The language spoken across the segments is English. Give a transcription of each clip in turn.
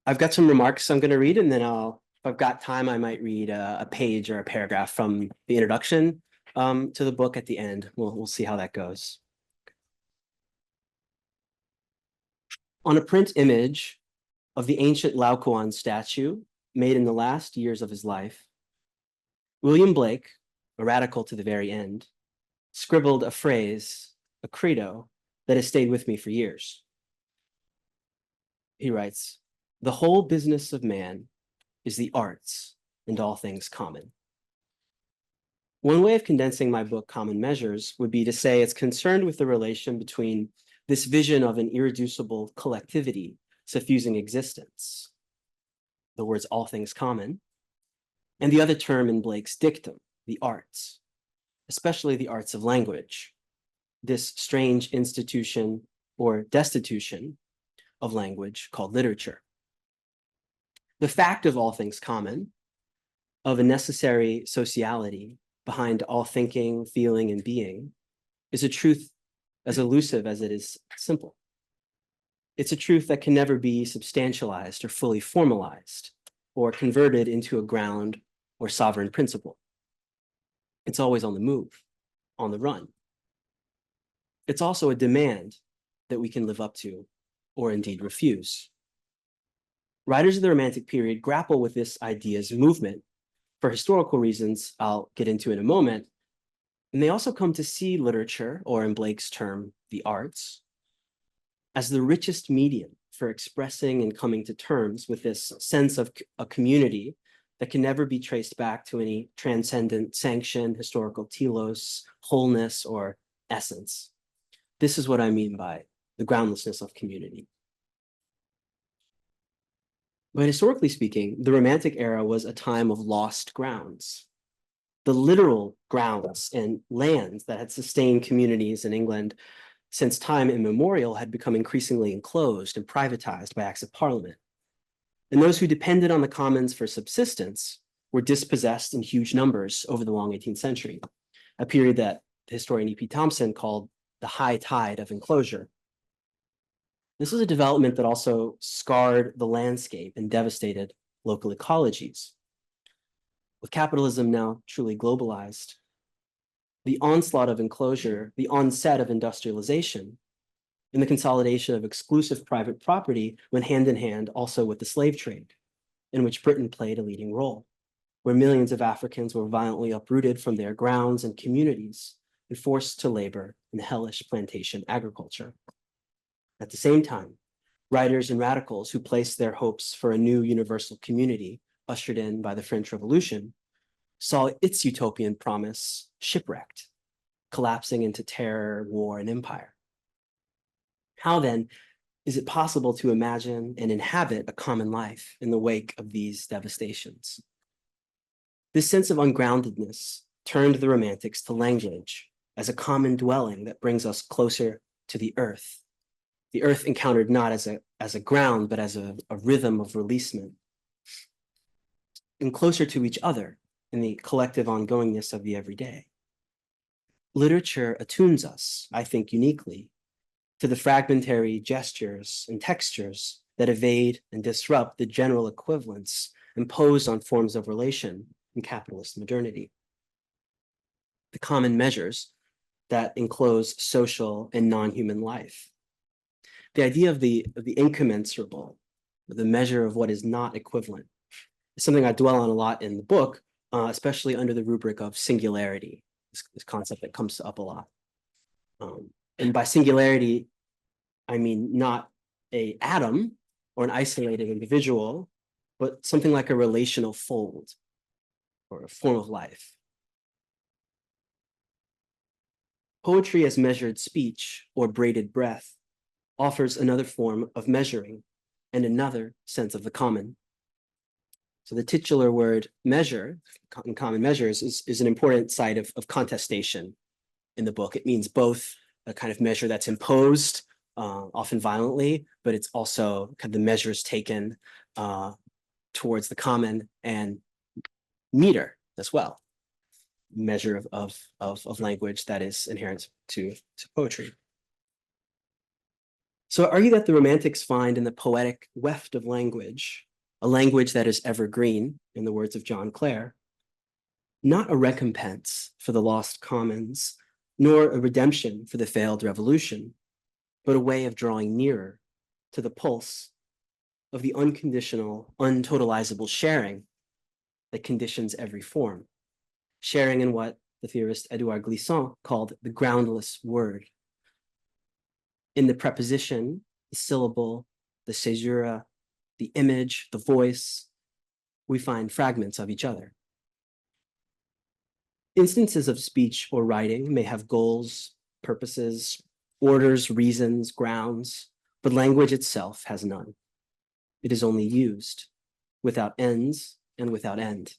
I've got some remarks I'm going to read, and then if I've got time, I might read a page or a paragraph from the introduction to the book at the end. We'll see how that goes. On a print image of the ancient Laocoon statue made in the last years of his life, William Blake, a radical to the very end, scribbled a phrase, a credo, that has stayed with me for years. He writes, "The whole business of man is the arts and all things common." One way of condensing my book, Common Measures, would be to say it's concerned with the relation between this vision of an irreducible collectivity suffusing existence, the words all things common, and the other term in Blake's dictum, the arts, especially the arts of language, this strange institution or destitution of language called literature. The fact of all things common, of a necessary sociality behind all thinking, feeling, and being, is a truth as elusive as it is simple. It's a truth that can never be substantialized or fully formalized or converted into a ground or sovereign principle. It's always on the move, on the run. It's also a demand that we can live up to or indeed refuse. Writers of the Romantic period grapple with this idea's movement for historical reasons I'll get into in a moment, and they also come to see literature, or in Blake's term, the arts, as the richest medium for expressing and coming to terms with this sense of a community that can never be traced back to any transcendent sanction, historical telos, wholeness, or essence. This is what I mean by the groundlessness of community. But historically speaking, the Romantic era was a time of lost grounds. The literal grounds and lands that had sustained communities in England since time immemorial had become increasingly enclosed and privatized by acts of parliament. And those who depended on the commons for subsistence were dispossessed in huge numbers over the long 18th century, a period that historian E.P. Thompson called the high tide of enclosure. This was a development that also scarred the landscape and devastated local ecologies. With capitalism now truly globalized, the onslaught of enclosure, the onset of industrialization, and the consolidation of exclusive private property went hand in hand also with the slave trade, in which Britain played a leading role, where millions of Africans were violently uprooted from their grounds and communities and forced to labor in hellish plantation agriculture. At the same time, writers and radicals who placed their hopes for a new universal community ushered in by the French Revolution saw its utopian promise shipwrecked, collapsing into terror, war, and empire. How then is it possible to imagine and inhabit a common life in the wake of these devastations? This sense of ungroundedness turned the Romantics to language as a common dwelling that brings us closer to the earth encountered not as a ground, but as a rhythm of releasement, and closer to each other in the collective ongoingness of the everyday. Literature attunes us, I think uniquely, to the fragmentary gestures and textures that evade and disrupt the general equivalents imposed on forms of relation in capitalist modernity. The common measures that enclose social and non-human life. The idea of the incommensurable, the measure of what is not equivalent, is something I dwell on a lot in the book, especially under the rubric of singularity, this concept that comes up a lot. And by singularity, I mean not an atom or an isolated individual, but something like a relational fold or a form of life. Poetry as measured speech or braided breath offers another form of measuring and another sense of the common. So the titular word measure in Common Measures is an important site of contestation in the book. It means both a kind of measure that's imposed, often violently, but it's also kind of the measures taken towards the common, and meter as well, measure of language that is inherent to poetry. So I argue that the Romantics find in the poetic weft of language, a language that is evergreen, in the words of John Clare, not a recompense for the lost commons, nor a redemption for the failed revolution, but a way of drawing nearer to the pulse of the unconditional, untotalizable sharing that conditions every form, sharing in what the theorist Edouard Glissant called the groundless word. In the preposition, the syllable, the caesura, the image, the voice, we find fragments of each other. Instances of speech or writing may have goals, purposes, orders, reasons, grounds, but language itself has none. It is only used, without ends and without end.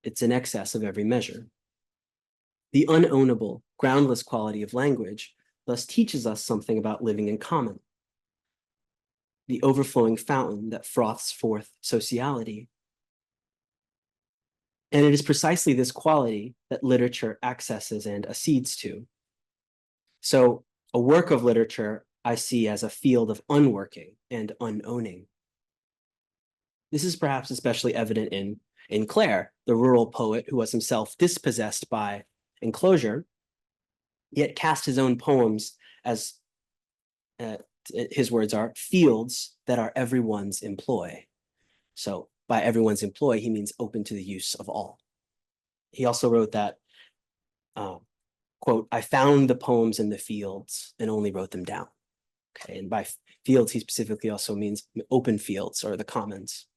It's in excess of every measure. The unownable, groundless quality of language thus teaches us something about living in common. The overflowing fountain that froths forth sociality. And it is precisely this quality that literature accesses and accedes to. So a work of literature I see as a field of unworking and unowning. This is perhaps especially evident in Clare, the rural poet who was himself dispossessed by enclosure, yet cast his own poems as, his words are, fields that are everyone's employ. So by everyone's employ, he means open to the use of all. He also wrote that, quote, I found the poems in the fields and only wrote them down. Okay, and by fields, he specifically also means open fields or the commons.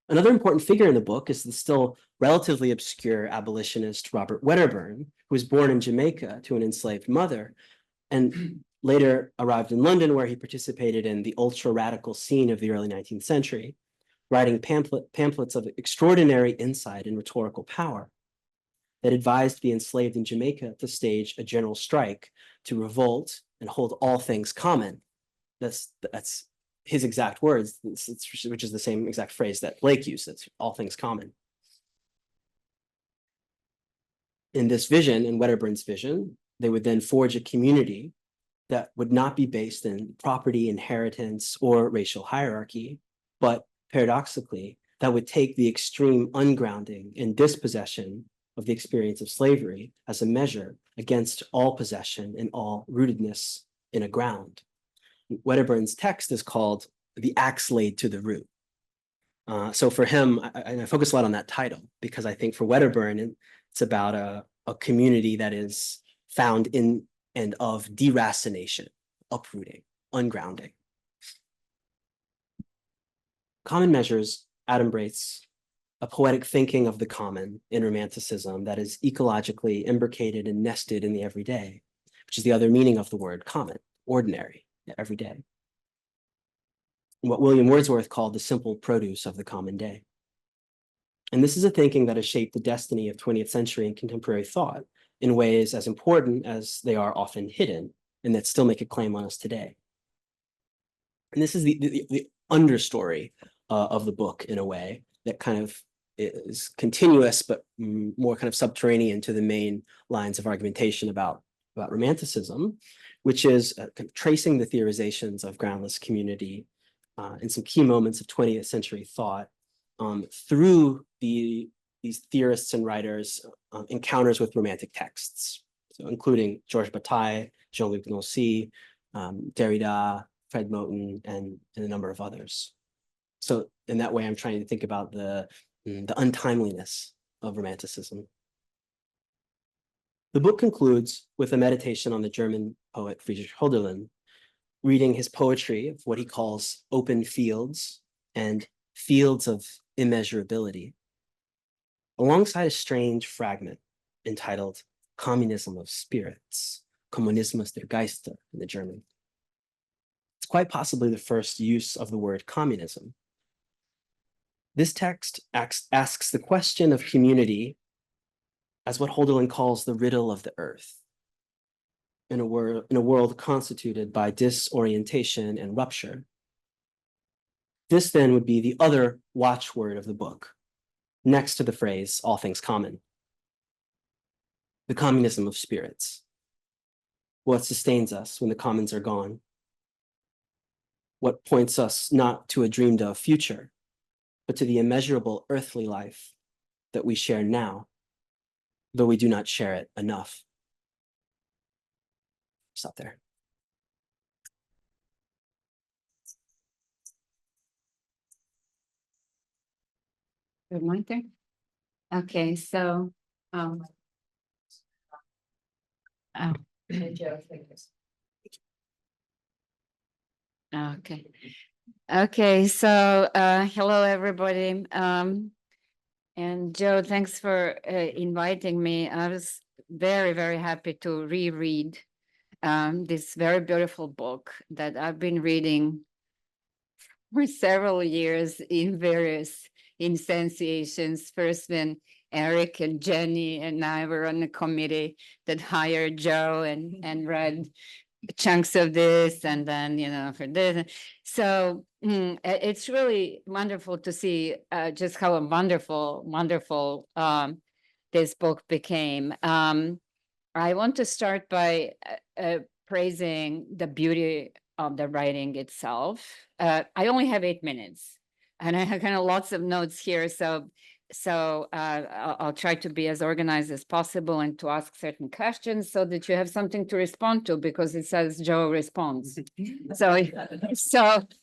Another important figure in the book is the still relatively obscure abolitionist Robert Wedderburn, who was born in Jamaica to an enslaved mother and later arrived in London, where he participated in the ultra-radical scene of the early 19th century, writing pamphlets of extraordinary insight and rhetorical power that advised the enslaved in Jamaica to stage a general strike to revolt and hold all things common. That's his exact words, which is the same exact phrase that Blake used, that's all things common. In this vision, in Wedderburn's vision, they would then forge a community that would not be based in property, inheritance, or racial hierarchy, but paradoxically, that would take the extreme ungrounding and dispossession of the experience of slavery as a measure against all possession and all rootedness in a ground. Wedderburn's text is called The Axe Laid to the Root. So for him, I focus a lot on that title because I think for Wedderburn, it's about a community that is found in and of deracination, uprooting, ungrounding. Common measures adumbrates a poetic thinking of the common in Romanticism that is ecologically imbricated and nested in the everyday, which is the other meaning of the word common, ordinary, everyday. What William Wordsworth called the simple produce of the common day. And this is a thinking that has shaped the destiny of 20th century and contemporary thought in ways as important as they are often hidden and that still make a claim on us today. And this is the understory of the book in a way that kind of is continuous, but more kind of subterranean to the main lines of argumentation about Romanticism, which is kind of tracing the theorizations of groundless community in some key moments of 20th century thought through these theorists and writers' encounters with Romantic texts, so including Georges Bataille, Jean-Luc Nancy, Derrida, Fred Moten, and a number of others. So in that way, I'm trying to think about the untimeliness of Romanticism. The book concludes with a meditation on the German poet Friedrich Hölderlin, reading his poetry of what he calls open fields and fields of immeasurability, alongside a strange fragment entitled Communism of Spirits, Kommunismus der Geister in the German. It's quite possibly the first use of the word communism. This text asks the question of community as what Hölderlin calls the riddle of the earth, in a world constituted by disorientation and rupture. This then would be the other watchword of the book, next to the phrase, all things common, the communism of spirits. What sustains us when the commons are gone? What points us not to a dreamed of future, but to the immeasurable earthly life that we share now, though we do not share it enough? Stop there. Good morning. Okay, so oh. Okay. Okay, so hello everybody. And Joe, thanks for inviting me. I was very, very happy to reread this very beautiful book that I've been reading for several years in various instantiations. First when Eric and Jenny and I were on the committee that hired Joe and read chunks of this, and then, you know, for this. So it's really wonderful to see just how wonderful this book became. I want to start by praising the beauty of the writing itself. I only have 8 minutes, and I have kind of lots of notes here, so I'll try to be as organized as possible and to ask certain questions so that you have something to respond to, because it says Joe responds. So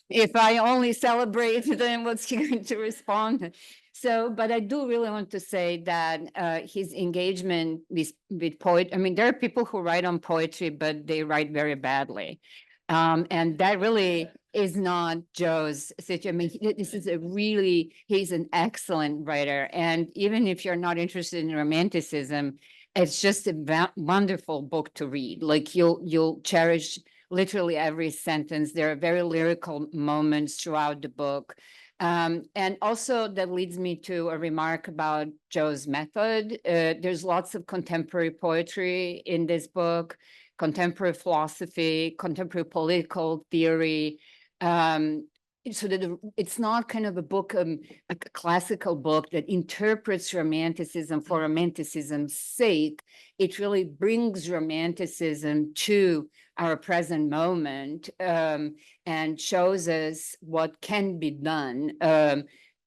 if I only celebrate, then what's he going to respond? So, but I do really want to say that his engagement with poetry, I mean, there are people who write on poetry, but they write very badly. And that really is not Joe's situation. I mean, this is he's an excellent writer. And even if you're not interested in Romanticism, it's just a wonderful book to read. Like you'll cherish literally every sentence. There are very lyrical moments throughout the book. And also that leads me to a remark about Joe's method. There's lots of contemporary poetry in this book, contemporary philosophy, contemporary political theory. So that it's not kind of a book, a classical book that interprets Romanticism for Romanticism's sake. It really brings Romanticism to our present moment and shows us what can be done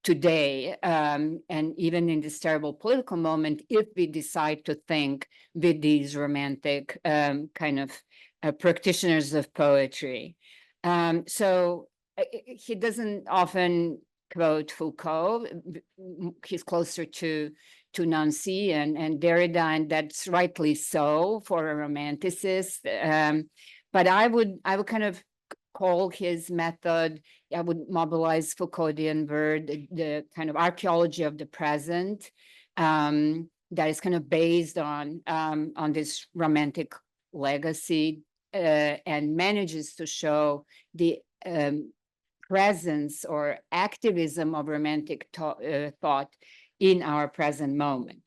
today, and even in this terrible political moment, if we decide to think with these romantic kind of practitioners of poetry. So he doesn't often quote Foucault. He's closer to Nancy and Derrida, and that's rightly so for a romanticist. But I would kind of call his method, I would mobilize Foucauldian word, the kind of archaeology of the present, that is kind of based on this romantic legacy, and manages to show the presence or activism of romantic thought in our present moment.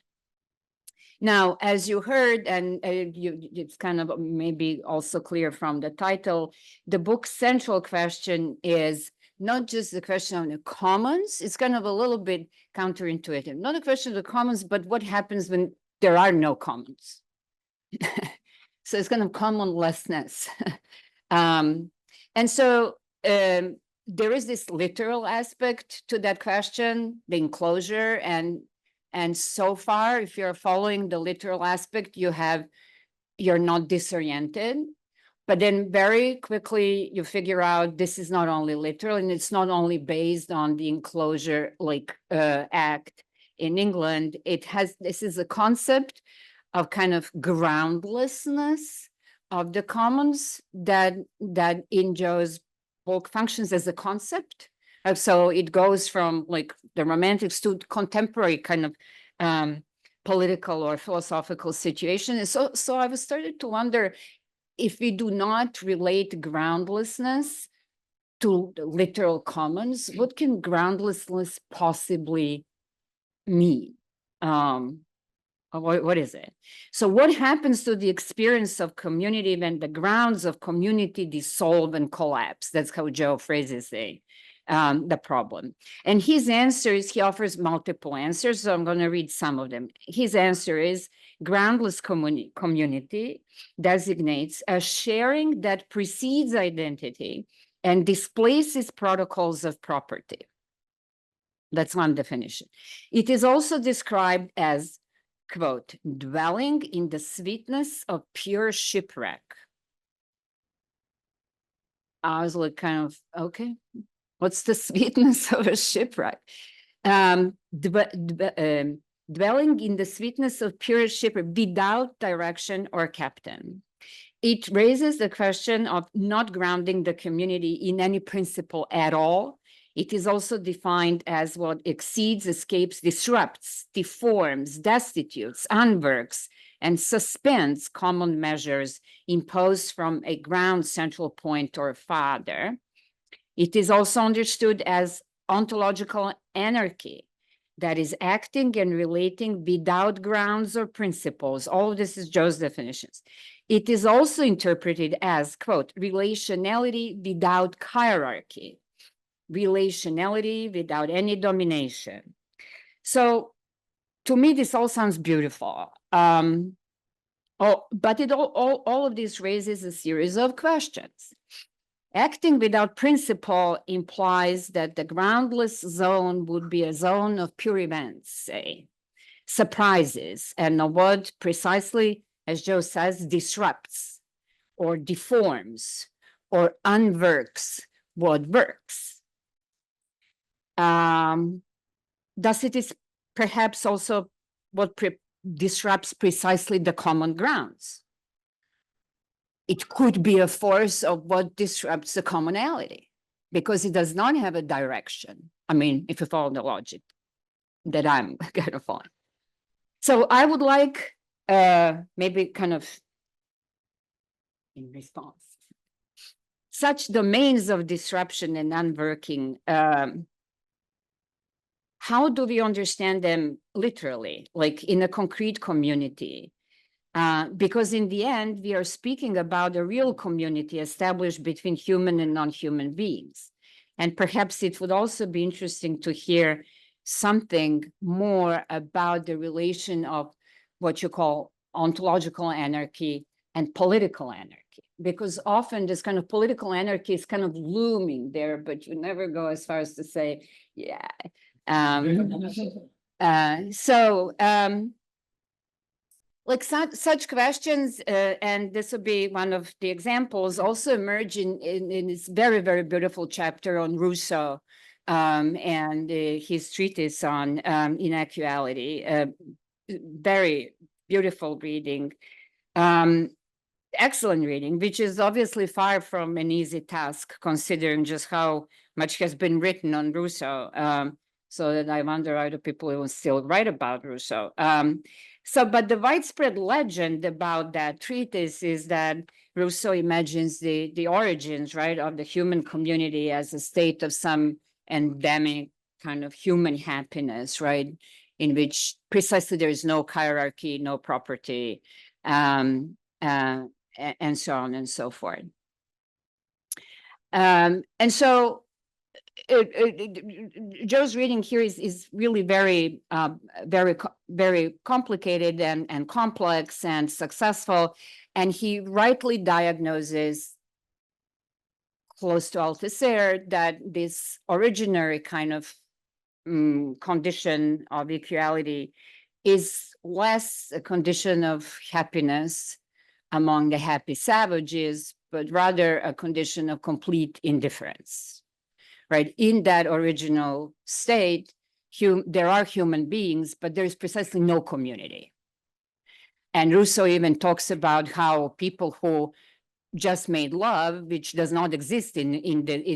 Now, as you heard, and it's kind of maybe also clear from the title, the book's central question is not just the question of the commons. It's kind of a little bit counterintuitive. Not a question of the commons, but what happens when there are no commons. So it's kind of commonlessness. And so there is this literal aspect to that question, the enclosure, and so far, if you're following the literal aspect, you're not disoriented. But then very quickly you figure out this is not only literal, and it's not only based on the enclosure act in England. This is a concept of kind of groundlessness of the commons that in Joe's book functions as a concept. So it goes from like the romantics to contemporary kind of political or philosophical situation. And so I was started to wonder, if we do not relate groundlessness to the literal commons, what can groundlessness possibly mean? What is it? So what happens to the experience of community when the grounds of community dissolve and collapse? That's how Joe phrases the problem. And his answer is, he offers multiple answers, so I'm going to read some of them. His answer is, groundless community designates a sharing that precedes identity and displaces protocols of property. That's one definition. It is also described as, quote, dwelling in the sweetness of pure shipwreck. I was like, kind of, okay, what's the sweetness of a shipwreck? Dwelling in the sweetness of pure shipwreck without direction or captain. It raises the question of not grounding the community in any principle at all. It is also defined as what exceeds, escapes, disrupts, deforms, destitutes, unworks, and suspends common measures imposed from a ground central point or father. It is also understood as ontological anarchy, that is acting and relating without grounds or principles. All of this is Joe's definitions. It is also interpreted as, quote, relationality without hierarchy, relationality without any domination. So to me, this all sounds beautiful. But all of this raises a series of questions. Acting without principle implies that the groundless zone would be a zone of pure events, say, surprises, and what precisely, as Joe says, disrupts or deforms or unworks what works. Thus, it is perhaps also what disrupts precisely the common grounds. It could be a force of what disrupts the commonality because it does not have a direction. I mean, if you follow the logic that I'm going to follow. So I would like maybe kind of in response, such domains of disruption and unworking, how do we understand them literally, like in a concrete community? Because in the end, we are speaking about a real community established between human and non-human beings. And perhaps it would also be interesting to hear something more about the relation of what you call ontological anarchy and political anarchy. Because often this kind of political anarchy is kind of looming there, but you never go as far as to say, yeah. Like such questions, and this will be one of the examples, also emerge in this very, very beautiful chapter on Rousseau and his treatise on inequality. Very beautiful reading, excellent reading, which is obviously far from an easy task, considering just how much has been written on Rousseau. So that I wonder how do people even still write about Rousseau. But the widespread legend about that treatise is that Rousseau imagines the origins, right, of the human community as a state of some endemic kind of human happiness, right, in which precisely there is no hierarchy, no property, and so on and so forth. And so Joe's reading here is really very, very complicated and complex and successful. And he rightly diagnoses, close to Althusser, that this originary kind of condition of equality is less a condition of happiness among the happy savages, but rather a condition of complete indifference. Right, in that original state, there are human beings, but there is precisely no community. And Rousseau even talks about how people who just made love, which does not exist in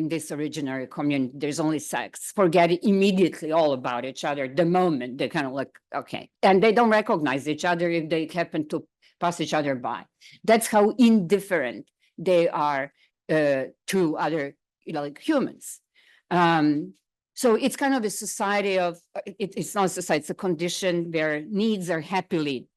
this originary community, there's only sex, forget immediately all about each other the moment they kind of like, okay. And they don't recognize each other if they happen to pass each other by. That's how indifferent they are to other, like humans. So it's kind of a society of, it's not a society, it's a condition where needs are happily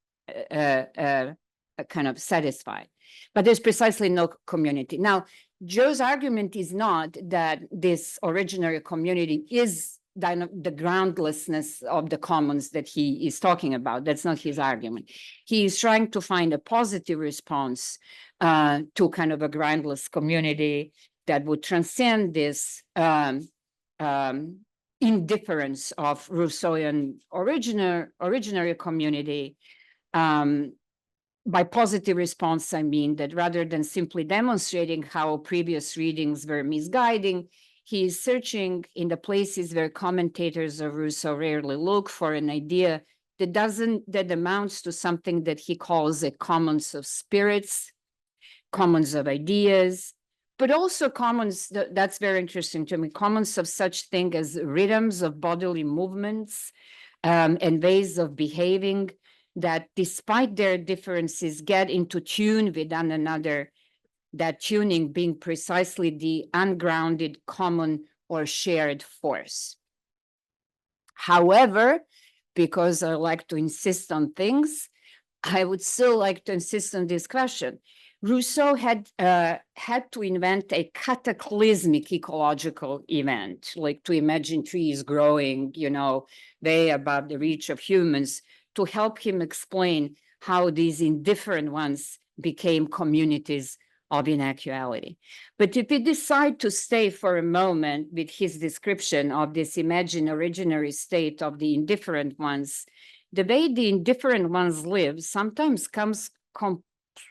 kind of satisfied, but there's precisely no community. Now, Joe's argument is not that this originary community is the groundlessness of the commons that he is talking about. That's not his argument. He is trying to find a positive response to kind of a groundless community that would transcend this indifference of Rousseauian originary community. By positive response, I mean that rather than simply demonstrating how previous readings were misguiding, he is searching in the places where commentators of Rousseau rarely look for an idea that amounts to something that he calls a commons of spirits, commons of ideas, but also commons, that's very interesting to me, commons of such thing as rhythms of bodily movements and ways of behaving that despite their differences get into tune with one another, that tuning being precisely the ungrounded common or shared force. However, because I like to insist on things, I would still like to insist on this question. Rousseau had to invent a cataclysmic ecological event, like to imagine trees growing, you know, way above the reach of humans, to help him explain how these indifferent ones became communities of inequality. But if we decide to stay for a moment with his description of this imagined originary state of the indifferent ones, the way the indifferent ones live sometimes comes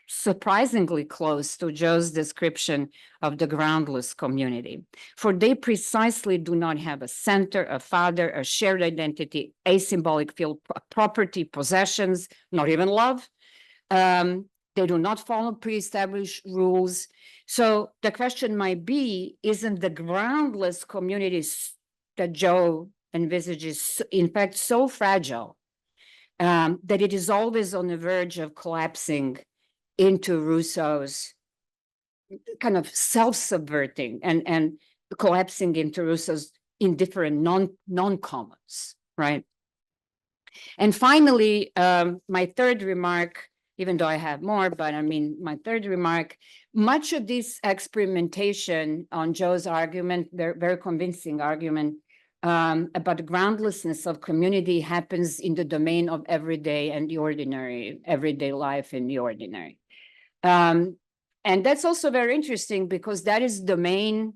surprisingly close to Joe's description of the groundless community, for they precisely do not have a center, a father, a shared identity, a symbolic field, property, possessions, not even love. They do not follow pre-established rules. So the question might be, isn't the groundless communities that Joe envisages, in fact, so fragile that it is always on the verge of collapsing into Rousseau's kind of self-subverting and collapsing into Rousseau's indifferent non-commons, right? And finally, my third remark, even though I have more, but I mean, my third remark, much of this experimentation on Joe's argument, very convincing argument about the groundlessness of community happens in the domain of everyday and the ordinary, everyday life in the ordinary. And that's also very interesting because that is the domain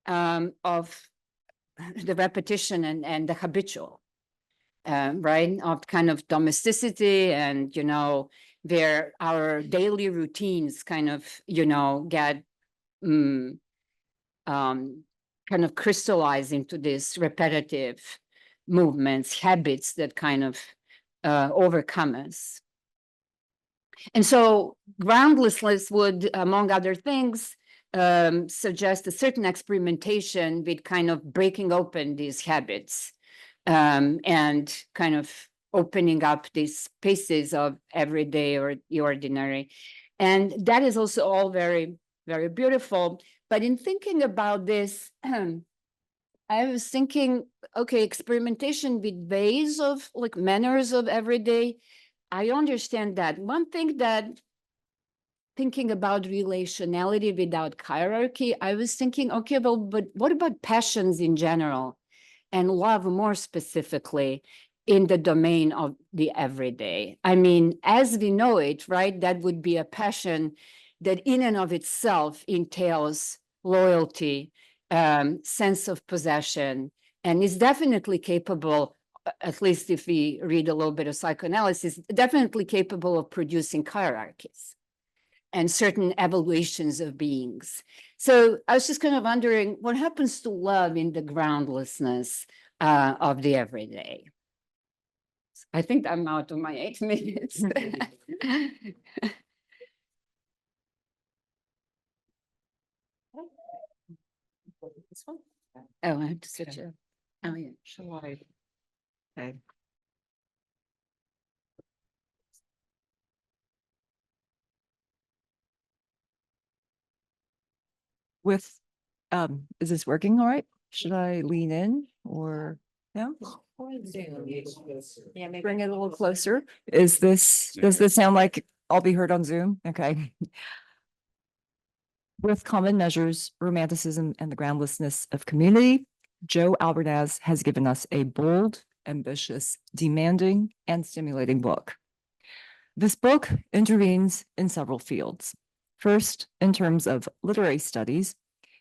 of the repetition and the habitual, right? Of kind of domesticity and, you know, where our daily routines kind of, you know, get kind of crystallize into this repetitive movements, habits that kind of overcome us. And so groundlessness would, among other things, suggest a certain experimentation with kind of breaking open these habits and kind of opening up these spaces of everyday or the ordinary. And that is also all very, very beautiful. But in thinking about this, I was thinking, okay, experimentation with ways of like manners of everyday. I understand that. One thing that thinking about relationality without hierarchy, I was thinking, okay, well, but what about passions in general and love more specifically in the domain of the everyday? I mean, as we know it, right, that would be a passion that in and of itself entails loyalty, sense of possession, and is definitely capable, at least if we read a little bit of psychoanalysis, definitely capable of producing hierarchies and certain evaluations of beings. So I was just kind of wondering what happens to love in the groundlessness of the everyday. I think I'm out of my 8 minutes. This one? Oh, I have to switch it. Oh, yeah. Shall I? Okay. With, is this working all right? Should I lean in or no? Yeah, maybe. Bring it a little closer. Does this sound like I'll be heard on Zoom? Okay. With common measures, romanticism and the groundlessness of community, Joe Albernaz has given us a bold, ambitious, demanding, and stimulating book. This book intervenes in several fields. First, in terms of literary studies,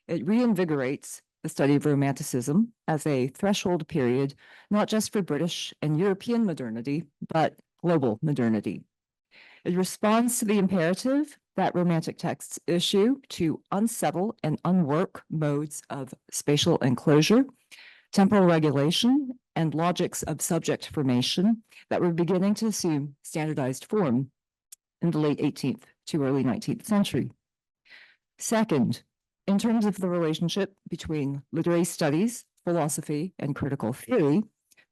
it reinvigorates the study of Romanticism as a threshold period, not just for British and European modernity, but global modernity. It responds to the imperative that Romantic texts issue to unsettle and unwork modes of spatial enclosure, temporal regulation, and logics of subject formation that were beginning to assume standardized form in the late 18th to early 19th century. Second, in terms of the relationship between literary studies, philosophy, and critical theory,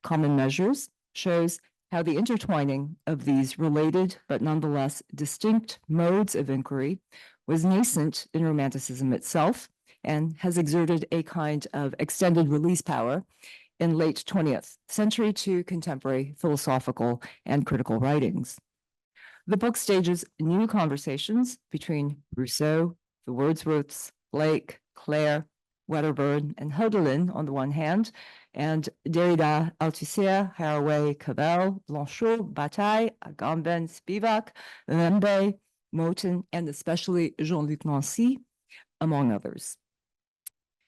Common Measures shows how the intertwining of these related but nonetheless distinct modes of inquiry was nascent in Romanticism itself and has exerted a kind of extended release power in late 20th century to contemporary philosophical and critical writings. The book stages new conversations between Rousseau, the Wordsworths, Blake, Clare, Wedderburn, and Hölderlin on the one hand, and Derrida, Althusser, Haraway, Cavell, Blanchot, Bataille, Agamben, Spivak, Lembe, Moten, and especially Jean-Luc Nancy, among others.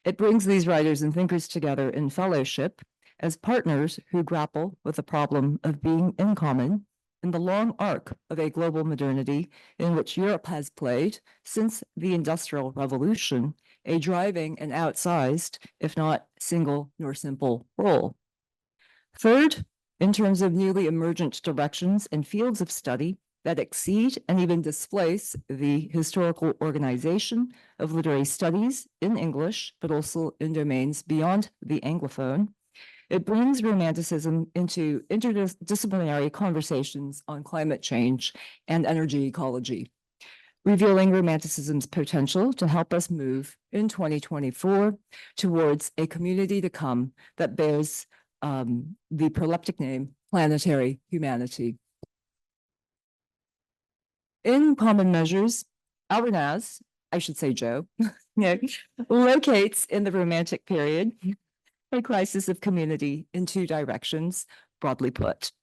It brings these writers and thinkers together in fellowship as partners who grapple with the problem of being in common in the long arc of a global modernity in which Europe has played, since the Industrial Revolution, a driving and outsized, if not single nor simple, role. Third, in terms of newly emergent directions and fields of study that exceed and even displace the historical organization of literary studies in English, but also in domains beyond the Anglophone, it brings Romanticism into interdisciplinary conversations on climate change and energy ecology, revealing Romanticism's potential to help us move in 2024 towards a community to come that bears the proleptic name Planetary Humanity. In Common Measures, Albernaz, I should say Joe, locates in the Romantic period a crisis of community in two directions, broadly put.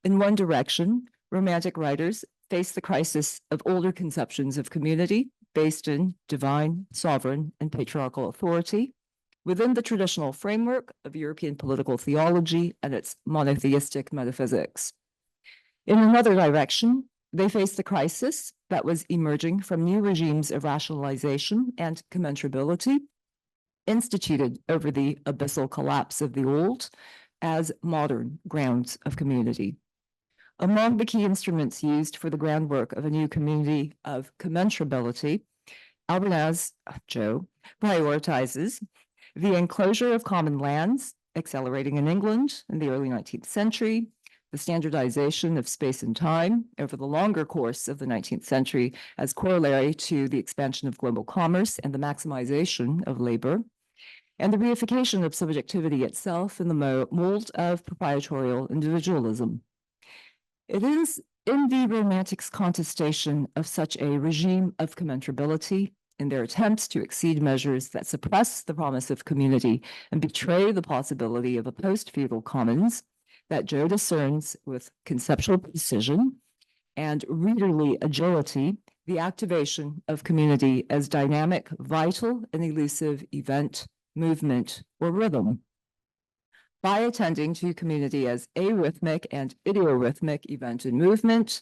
In one direction, Romantic writers face the crisis of older conceptions of community based in divine, sovereign, and patriarchal authority within the traditional framework of European political theology and its monotheistic metaphysics. In another direction, they face the crisis that was emerging from new regimes of rationalization and commensurability instituted over the abyssal collapse of the old as modern grounds of community. Among the key instruments used for the groundwork of a new community of commensurability, Albernaz, Joe, prioritizes the enclosure of common lands, accelerating in England in the early 19th century, the standardization of space and time over the longer course of the 19th century as corollary to the expansion of global commerce and the maximization of labor, and the reification of subjectivity itself in the mold of proprietorial individualism. It is in the Romantics' contestation of such a regime of commensurability, in their attempts to exceed measures that suppress the promise of community and betray the possibility of a post-feudal commons, that Joe discerns with conceptual precision and readerly agility the activation of community as dynamic, vital, and elusive event, movement, or rhythm. By attending to community as arrhythmic and idiorhythmic event and movement,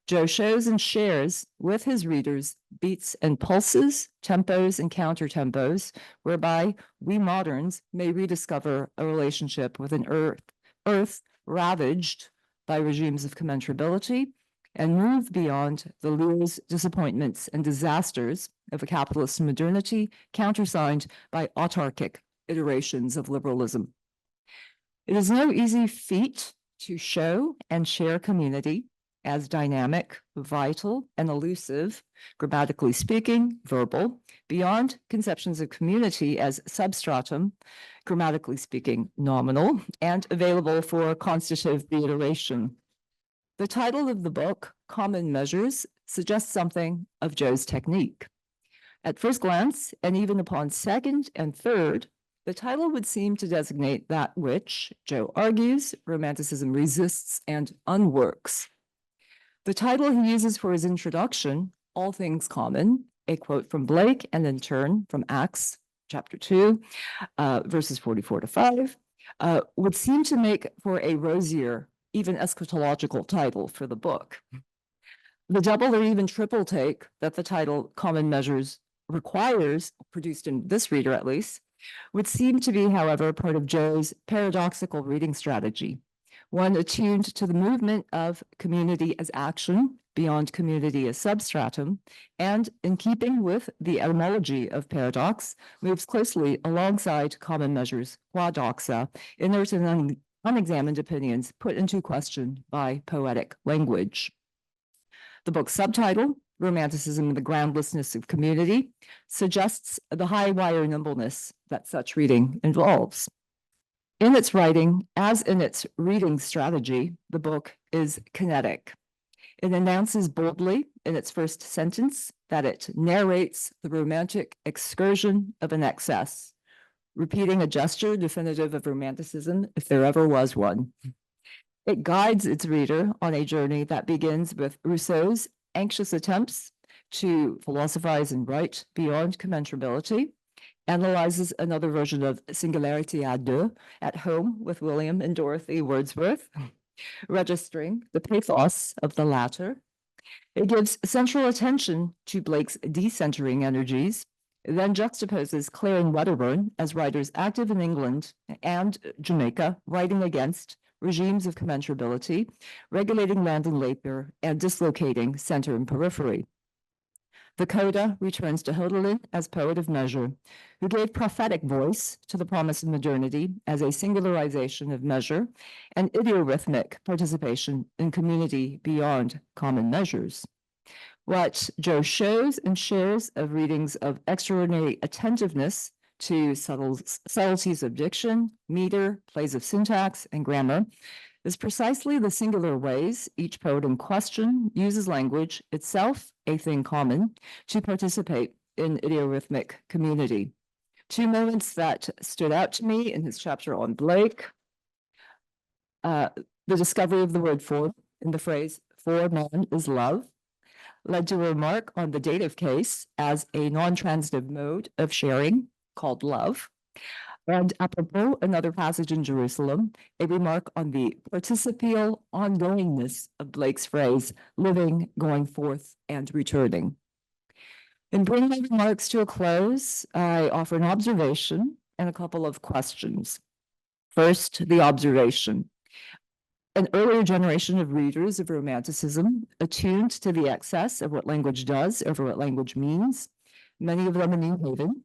Joe shows and shares with his readers beats and pulses, tempos and countertempos, whereby we moderns may rediscover a relationship with an earth ravaged by regimes of commensurability and move beyond the lures, disappointments, and disasters of a capitalist modernity countersigned by autarkic iterations of liberalism. It is no easy feat to show and share community as dynamic, vital, and elusive, grammatically speaking, verbal, beyond conceptions of community as substratum, grammatically speaking, nominal, and available for constitutive reiteration. The title of the book, Common Measures, suggests something of Joe's technique. At first glance, and even upon second and third, The title would seem to designate that which, Joe argues, Romanticism resists and unworks. The title he uses for his introduction, All Things Common, a quote from Blake and in turn from Acts chapter 2, verses 44 to 5, would seem to make for a rosier, even eschatological title for the book. The double or even triple take that the title Common Measures requires, produced in this reader at least, would seem to be, however, part of Joe's paradoxical reading strategy, one attuned to the movement of community as action beyond community as substratum, and in keeping with the etymology of paradox, moves closely alongside Common Measures, quadoxa, inert and unexamined opinions put into question by poetic language. The book's subtitle, Romanticism and the Groundlessness of Community, suggests the high wire nimbleness that such reading involves. In its writing, as in its reading strategy, the book is kinetic. It announces boldly in its first sentence that it narrates the romantic excursion of an excess, repeating a gesture definitive of Romanticism if there ever was one. It guides its reader on a journey that begins with Rousseau's anxious attempts to philosophize and write beyond commensurability, analyzes another version of singularité à deux at home with William and Dorothy Wordsworth, registering the pathos of the latter. It gives central attention to Blake's decentering energies, then juxtaposes Clare and Wedderburn as writers active in England and Jamaica, writing against regimes of commensurability, regulating land and labor, and dislocating center and periphery. The coda returns to Hölderlin as poet of measure, who gave prophetic voice to the promise of modernity as a singularization of measure and idiorhythmic participation in community beyond common measures. What Joe shows and shares of readings of extraordinary attentiveness to subtleties of diction, meter, plays of syntax, and grammar is precisely the singular ways each poet in question uses language, itself a thing common, to participate in idiorhythmic community. Two moments that stood out to me in his chapter on Blake, the discovery of the word for in the phrase, for man is love, led to a remark on the dative case as a non-transitive mode of sharing, called love. And apropos, another passage in Jerusalem, a remark on the participial ongoingness of Blake's phrase, living, going forth, and returning. In bringing my remarks to a close, I offer an observation and a couple of questions. First, the observation. An earlier generation of readers of Romanticism, attuned to the excess of what language does over what language means, many of them in New Haven,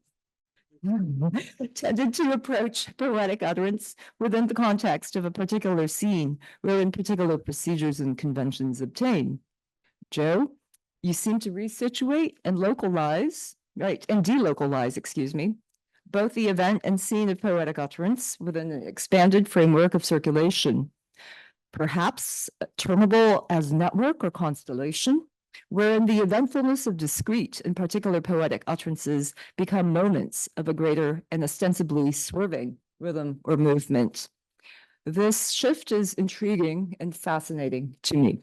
tended to approach poetic utterance within the context of a particular scene wherein particular procedures and conventions obtain. Joe, you seem to resituate and localize, right, and delocalize, excuse me, both the event and scene of poetic utterance within an expanded framework of circulation, perhaps termable as network or constellation, wherein the eventfulness of discrete and particular poetic utterances become moments of a greater and ostensibly swerving rhythm or movement. This shift is intriguing and fascinating to me.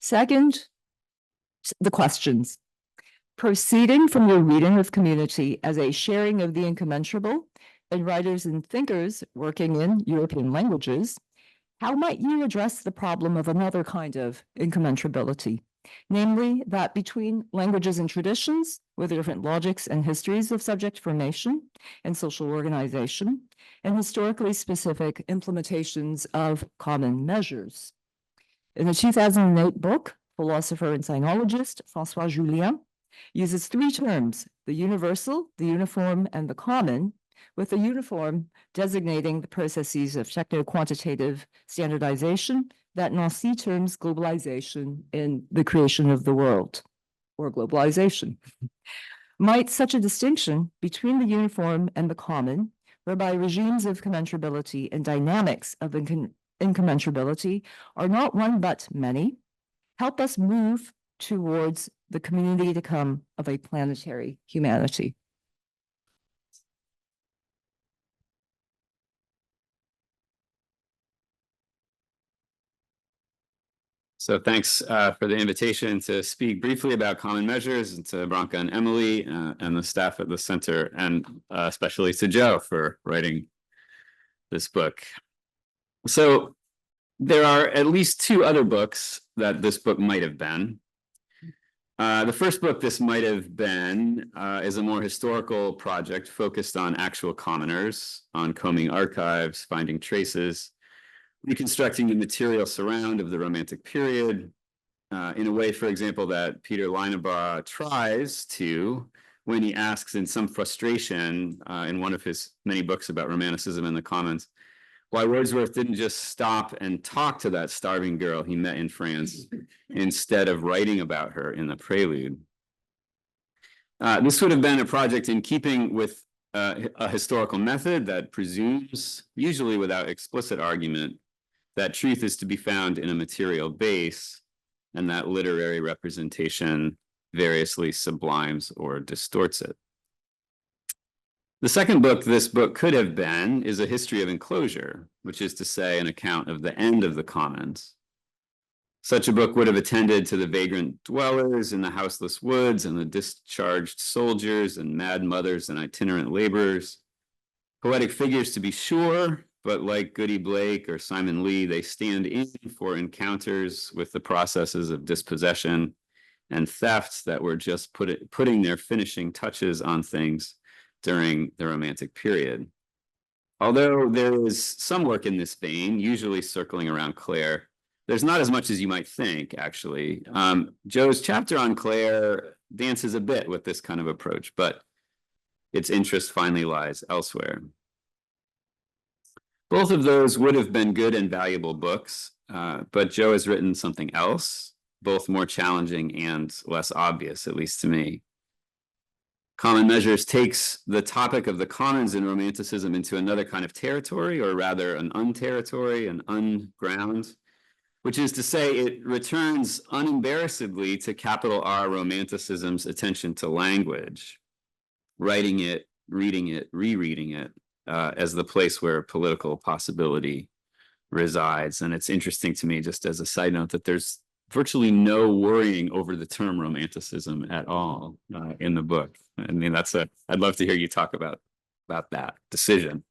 Second, the questions. Proceeding from your reading of community as a sharing of the incommensurable and writers and thinkers working in European languages, how might you address the problem of another kind of incommensurability? Namely, that between languages and traditions, with different logics and histories of subject formation and social organization, and historically specific implementations of common measures. In the 2008 book, philosopher and sinologist François Julien uses three terms, the universal, the uniform, and the common, with the uniform designating the processes of techno-quantitative standardization that Nancy terms globalization in the creation of the world, or globalization. Might such a distinction between the uniform and the common, whereby regimes of commensurability and dynamics of incommensurability are not one but many, help us move towards the community to come of a planetary humanity? So thanks for the invitation to speak briefly about common measures, and to Branka and Emily and the staff at the center, and especially to Joe for writing this book. So there are at least two other books that this book might have been. The first book this might have been is a more historical project focused on actual commoners, on combing archives, finding traces, reconstructing the material surround of the Romantic period, in a way, for example, that Peter Leinebaugh tries to when he asks in some frustration in one of his many books about Romanticism and the Commons, why Wordsworth didn't just stop and talk to that starving girl he met in France instead of writing about her in the prelude. This would have been a project in keeping with a historical method that presumes, usually without explicit argument, that truth is to be found in a material base, and that literary representation variously sublimes or distorts it. The second book this book could have been is a history of enclosure, which is to say an account of the end of the commons. Such a book would have attended to the vagrant dwellers in the houseless woods and the discharged soldiers and mad mothers and itinerant laborers. Poetic figures, to be sure, but like Goody Blake or Simon Lee, they stand in for encounters with the processes of dispossession and theft that were just putting their finishing touches on things during the Romantic period. Although there is some work in this vein, usually circling around Clare, there's not as much as you might think, actually. Joe's chapter on Clare dances a bit with this kind of approach, but its interest finally lies elsewhere. Both of those would have been good and valuable books, but Joe has written something else, both more challenging and less obvious, at least to me. Common Measures takes the topic of the commons in Romanticism into another kind of territory, or rather an unterritory, an unground, which is to say it returns unembarrassedly to capital R Romanticism's attention to language, writing it, reading it, rereading it, as the place where political possibility resides. And it's interesting to me, just as a side note, that there's virtually no worrying over the term Romanticism at all in the book. I mean, I'd love to hear you talk about that decision.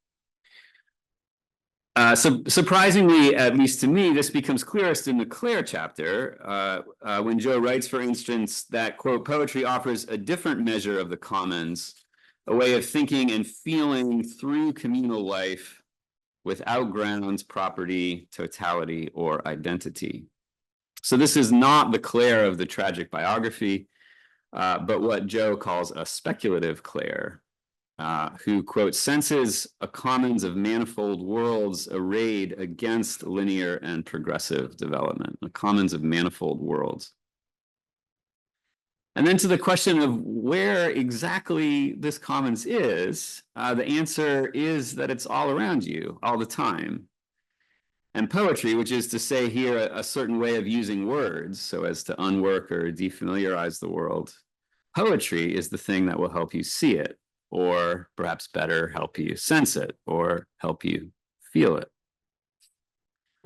So surprisingly, at least to me, this becomes clearest in the Clare chapter, when Joe writes, for instance, that, quote, poetry offers a different measure of the commons, a way of thinking and feeling through communal life without grounds, property, totality, or identity. So this is not the Clare of the tragic biography, but what Joe calls a speculative Clare, who, quote, senses a commons of manifold worlds arrayed against linear and progressive development, a commons of manifold worlds. And then to the question of where exactly this commons is, the answer is that it's all around you all the time. And poetry, which is to say here a certain way of using words so as to unwork or defamiliarize the world, poetry is the thing that will help you see it, or perhaps better, help you sense it, or help you feel it.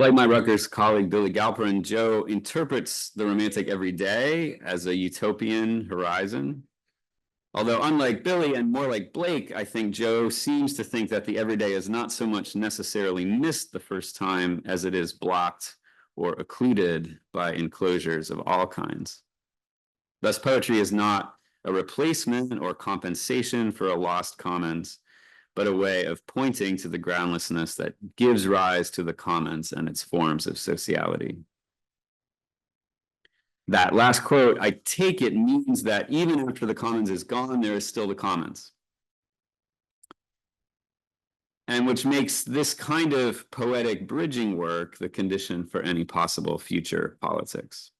Like my Rutgers colleague Billy Galperin, Joe interprets the Romantic every day as a utopian horizon. Although unlike Billy and more like Blake, I think Joe seems to think that the everyday is not so much necessarily missed the first time as it is blocked or occluded by enclosures of all kinds. Thus, poetry is not a replacement or compensation for a lost commons, but a way of pointing to the groundlessness that gives rise to the commons and its forms of sociality. That last quote, I take it, means that even after the commons is gone, there is still the commons. And which makes this kind of poetic bridging work the condition for any possible future politics.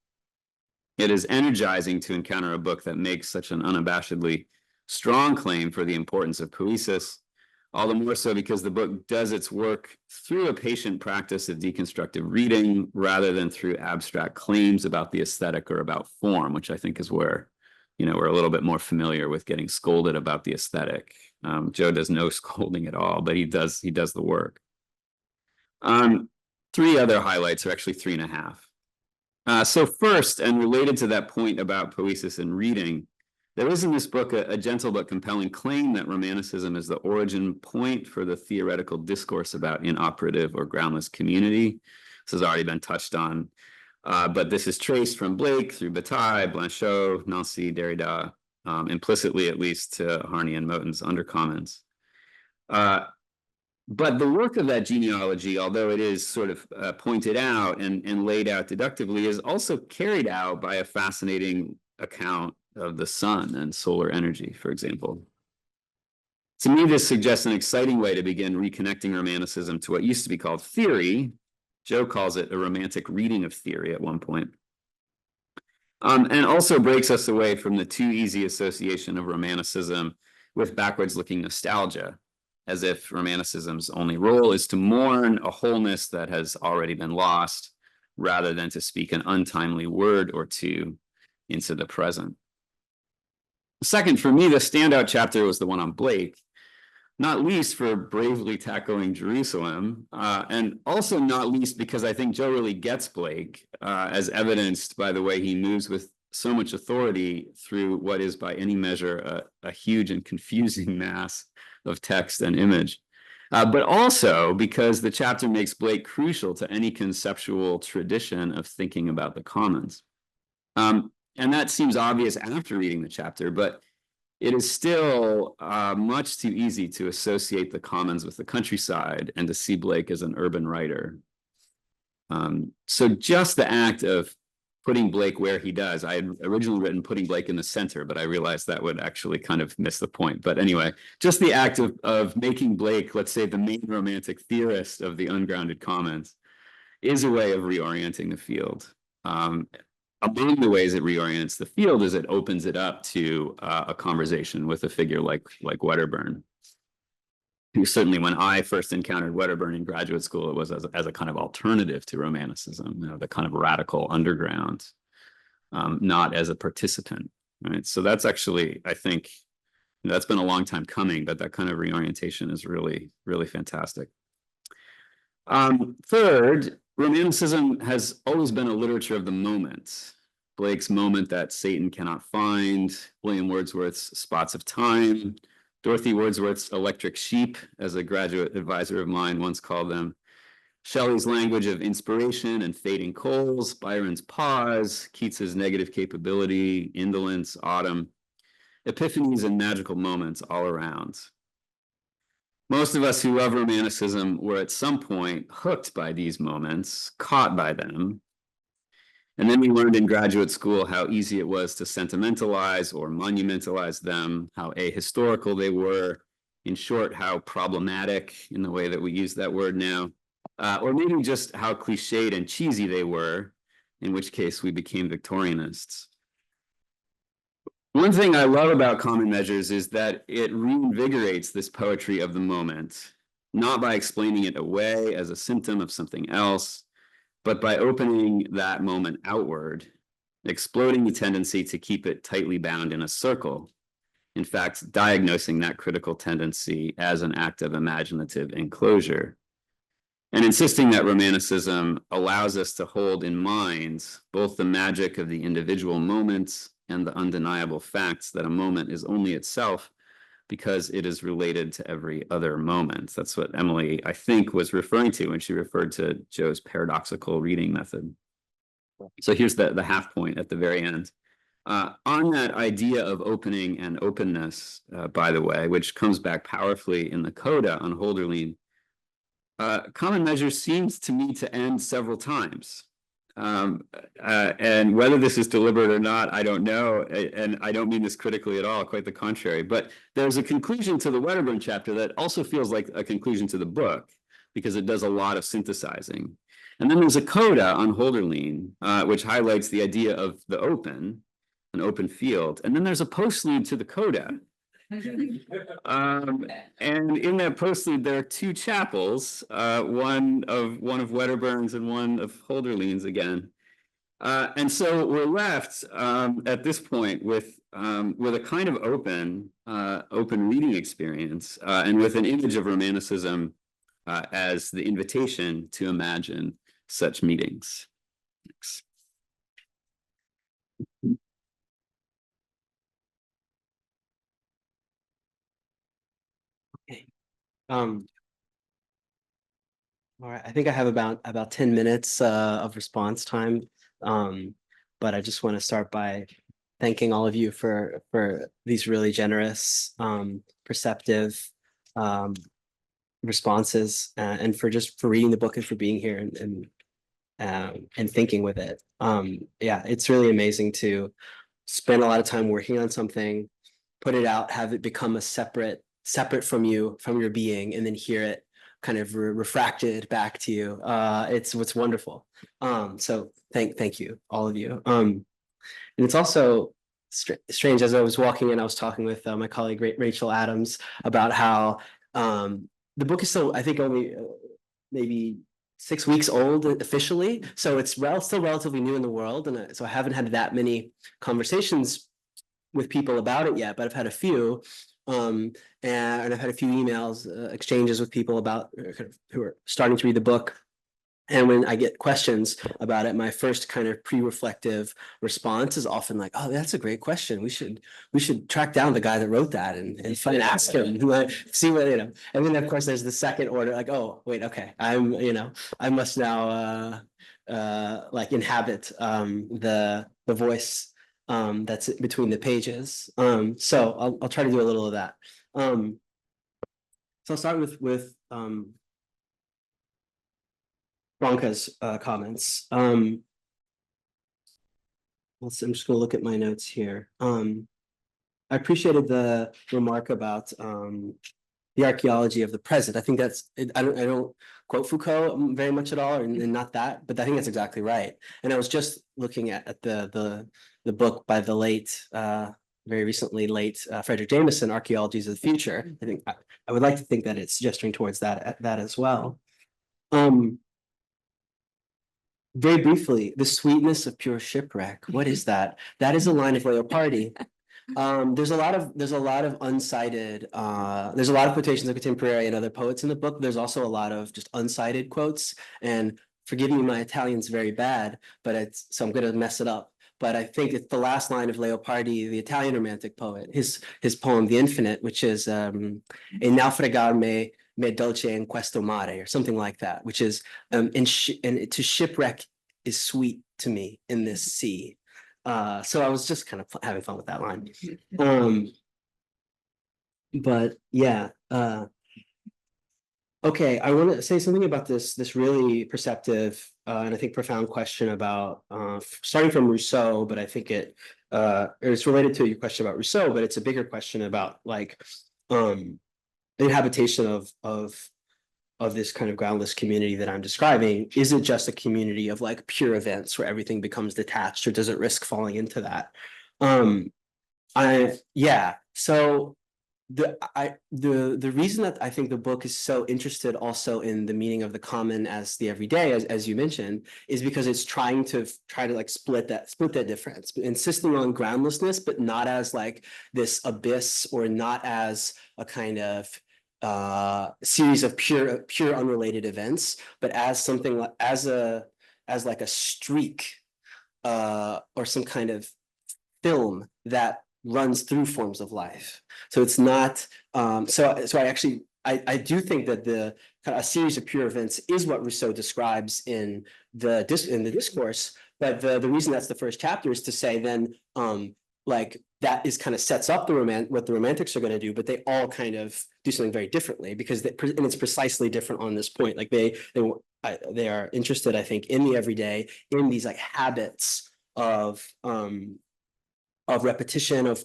It is energizing to encounter a book that makes such an unabashedly strong claim for the importance of poesis, all the more so because the book does its work through a patient practice of deconstructive reading rather than through abstract claims about the aesthetic or about form, which I think is where, we're a little bit more familiar with getting scolded about the aesthetic. Joe does no scolding at all, but he does the work. Three other highlights, or actually 3.5. So first, and related to that point about poesis and reading, there is in this book a gentle but compelling claim that Romanticism is the origin point for the theoretical discourse about inoperative or groundless community. This has already been touched on, but this is traced from Blake through Bataille, Blanchot, Nancy, Derrida, implicitly at least to Harney and Moten's Undercommons. But the work of that genealogy, although it is sort of pointed out and laid out deductively, is also carried out by a fascinating account of the sun and solar energy, for example. To me, this suggests an exciting way to begin reconnecting Romanticism to what used to be called theory. Joe calls it a romantic reading of theory at one point. And also breaks us away from the too easy association of Romanticism with backwards-looking nostalgia, as if Romanticism's only role is to mourn a wholeness that has already been lost, rather than to speak an untimely word or two into the present. Second, for me, the standout chapter was the one on Blake, not least for bravely tackling Jerusalem, and also not least because I think Joe really gets Blake, as evidenced by the way he moves with so much authority through what is by any measure a huge and confusing mass of text and image. But also because the chapter makes Blake crucial to any conceptual tradition of thinking about the commons. And that seems obvious after reading the chapter, but it is still much too easy to associate the commons with the countryside and to see Blake as an urban writer. So just the act of putting Blake where he does, I had originally written putting Blake in the center, but I realized that would actually kind of miss the point. But anyway, just the act of making Blake, let's say, the main romantic theorist of the ungrounded commons is a way of reorienting the field. Among the ways it reorients the field is it opens it up to a conversation with a figure like Wedderburn, who certainly, when I first encountered Wedderburn in graduate school, it was as a kind of alternative to Romanticism, you know, the kind of radical underground, not as a participant, right? So that's actually, I think, that's been a long time coming, but that kind of reorientation is really, really fantastic. Third, Romanticism has always been a literature of the moment. Blake's moment that Satan cannot find, William Wordsworth's spots of time, Dorothy Wordsworth's electric sheep, as a graduate advisor of mine once called them, Shelley's language of inspiration and fading coals, Byron's pause, Keats's negative capability, indolence, autumn, epiphanies and magical moments all around. Most of us who love Romanticism were at some point hooked by these moments, caught by them. And then we learned in graduate school how easy it was to sentimentalize or monumentalize them, how ahistorical they were, in short, how problematic, in the way that we use that word now, or maybe just how cliched and cheesy they were, in which case we became Victorianists. One thing I love about Common Measures is that it reinvigorates this poetry of the moment, not by explaining it away as a symptom of something else, but by opening that moment outward, exploding the tendency to keep it tightly bound in a circle. In fact, diagnosing that critical tendency as an act of imaginative enclosure, and insisting that Romanticism allows us to hold in mind both the magic of the individual moments and the undeniable facts that a moment is only itself because it is related to every other moment. That's what Emily, I think, was referring to when she referred to Joe's paradoxical reading method. So here's the half point at the very end. On that idea of opening and openness, by the way, which comes back powerfully in the coda on Hölderlin, Common Measures seems to me to end several times. And whether this is deliberate or not, I don't know. And I don't mean this critically at all, quite the contrary. But there's a conclusion to the Wedderburn chapter that also feels like a conclusion to the book, because it does a lot of synthesizing. And then there's a coda on Hölderlin, which highlights the idea of the open, an open field. And then there's a postlude to the coda. And in that postlude, there are two chapels, one of Wedderburn's and one of Hölderlin's again. And so we're left at this point with a kind of open reading experience, and with an image of Romanticism as the invitation to imagine such meetings. Thanks. All right, I think I have about 10 minutes of response time. But I just want to start by thanking all of you for these really generous, perceptive responses, and for reading the book and for being here and thinking with it. Yeah, it's really amazing to spend a lot of time working on something, put it out, have it become a separate from you, from your being, and then hear it kind of refracted back to you. It's what's wonderful. So thank you, all of you. And it's also strange, as I was walking in, I was talking with my colleague Rachel Adams about how the book is still, I think, only maybe 6 weeks old officially, so it's still relatively new in the world, and so I haven't had that many conversations with people about it yet, but I've had a few, and I've had a few emails, exchanges with people about who are starting to read the book. And when I get questions about it, my first kind of pre-reflective response is often like, "Oh, that's a great question. We should track down the guy that wrote that and ask him, see what, you know." And then of course there's the second order, like, "Oh, wait, okay, I must now like inhabit the voice that's between the pages." So I'll try to do a little of that. So I'll start with Branka's comments. I'm just gonna look at my notes here. I appreciated the remark about the archaeology of the present. I think that's I don't quote Foucault very much at all, and not that, but I think that's exactly right. And I was just looking at the book by the late very recently late Frederick Jameson, Archaeologies of the Future. I think I would like to think that it's gesturing towards that as well. Very briefly, the sweetness of pure shipwreck. What is that? That is a line of Leopardi. There's a lot of uncited, there's a lot of quotations of contemporary and other poets in the book. There's also a lot of just uncited quotes, and forgive me, my Italian's very bad, but so I'm gonna mess it up. But I think it's the last line of Leopardi, the Italian Romantic poet, his poem, The Infinite, which is e naufragar me dolce in questo mare, or something like that, which is and to shipwreck is sweet to me in this sea. So I was just kind of having fun with that line. But yeah, okay, I want to say something about this really perceptive and I think profound question about starting from Rousseau, but I think it's related to your question about Rousseau, but it's a bigger question about like the inhabitation of this kind of groundless community that I'm describing. Is it just a community of like pure events where everything becomes detached, or does it risk falling into that? So the reason that I think the book is so interested also in the meaning of the common as the everyday, as you mentioned, is because it's trying to like split that difference, insisting on groundlessness, but not as like this abyss, or not as a kind of series of pure unrelated events, but as something like as like a streak or some kind of film that runs through forms of life. So it's not so I do think that a series of pure events is what Rousseau describes in the discourse, but the reason that's the first chapter is to say then like that is kind of sets up what the Romantics are going to do, but they all kind of do something very differently, because and it's precisely different on this point. Like they are interested, I think, in the everyday, in these like habits of repetition, of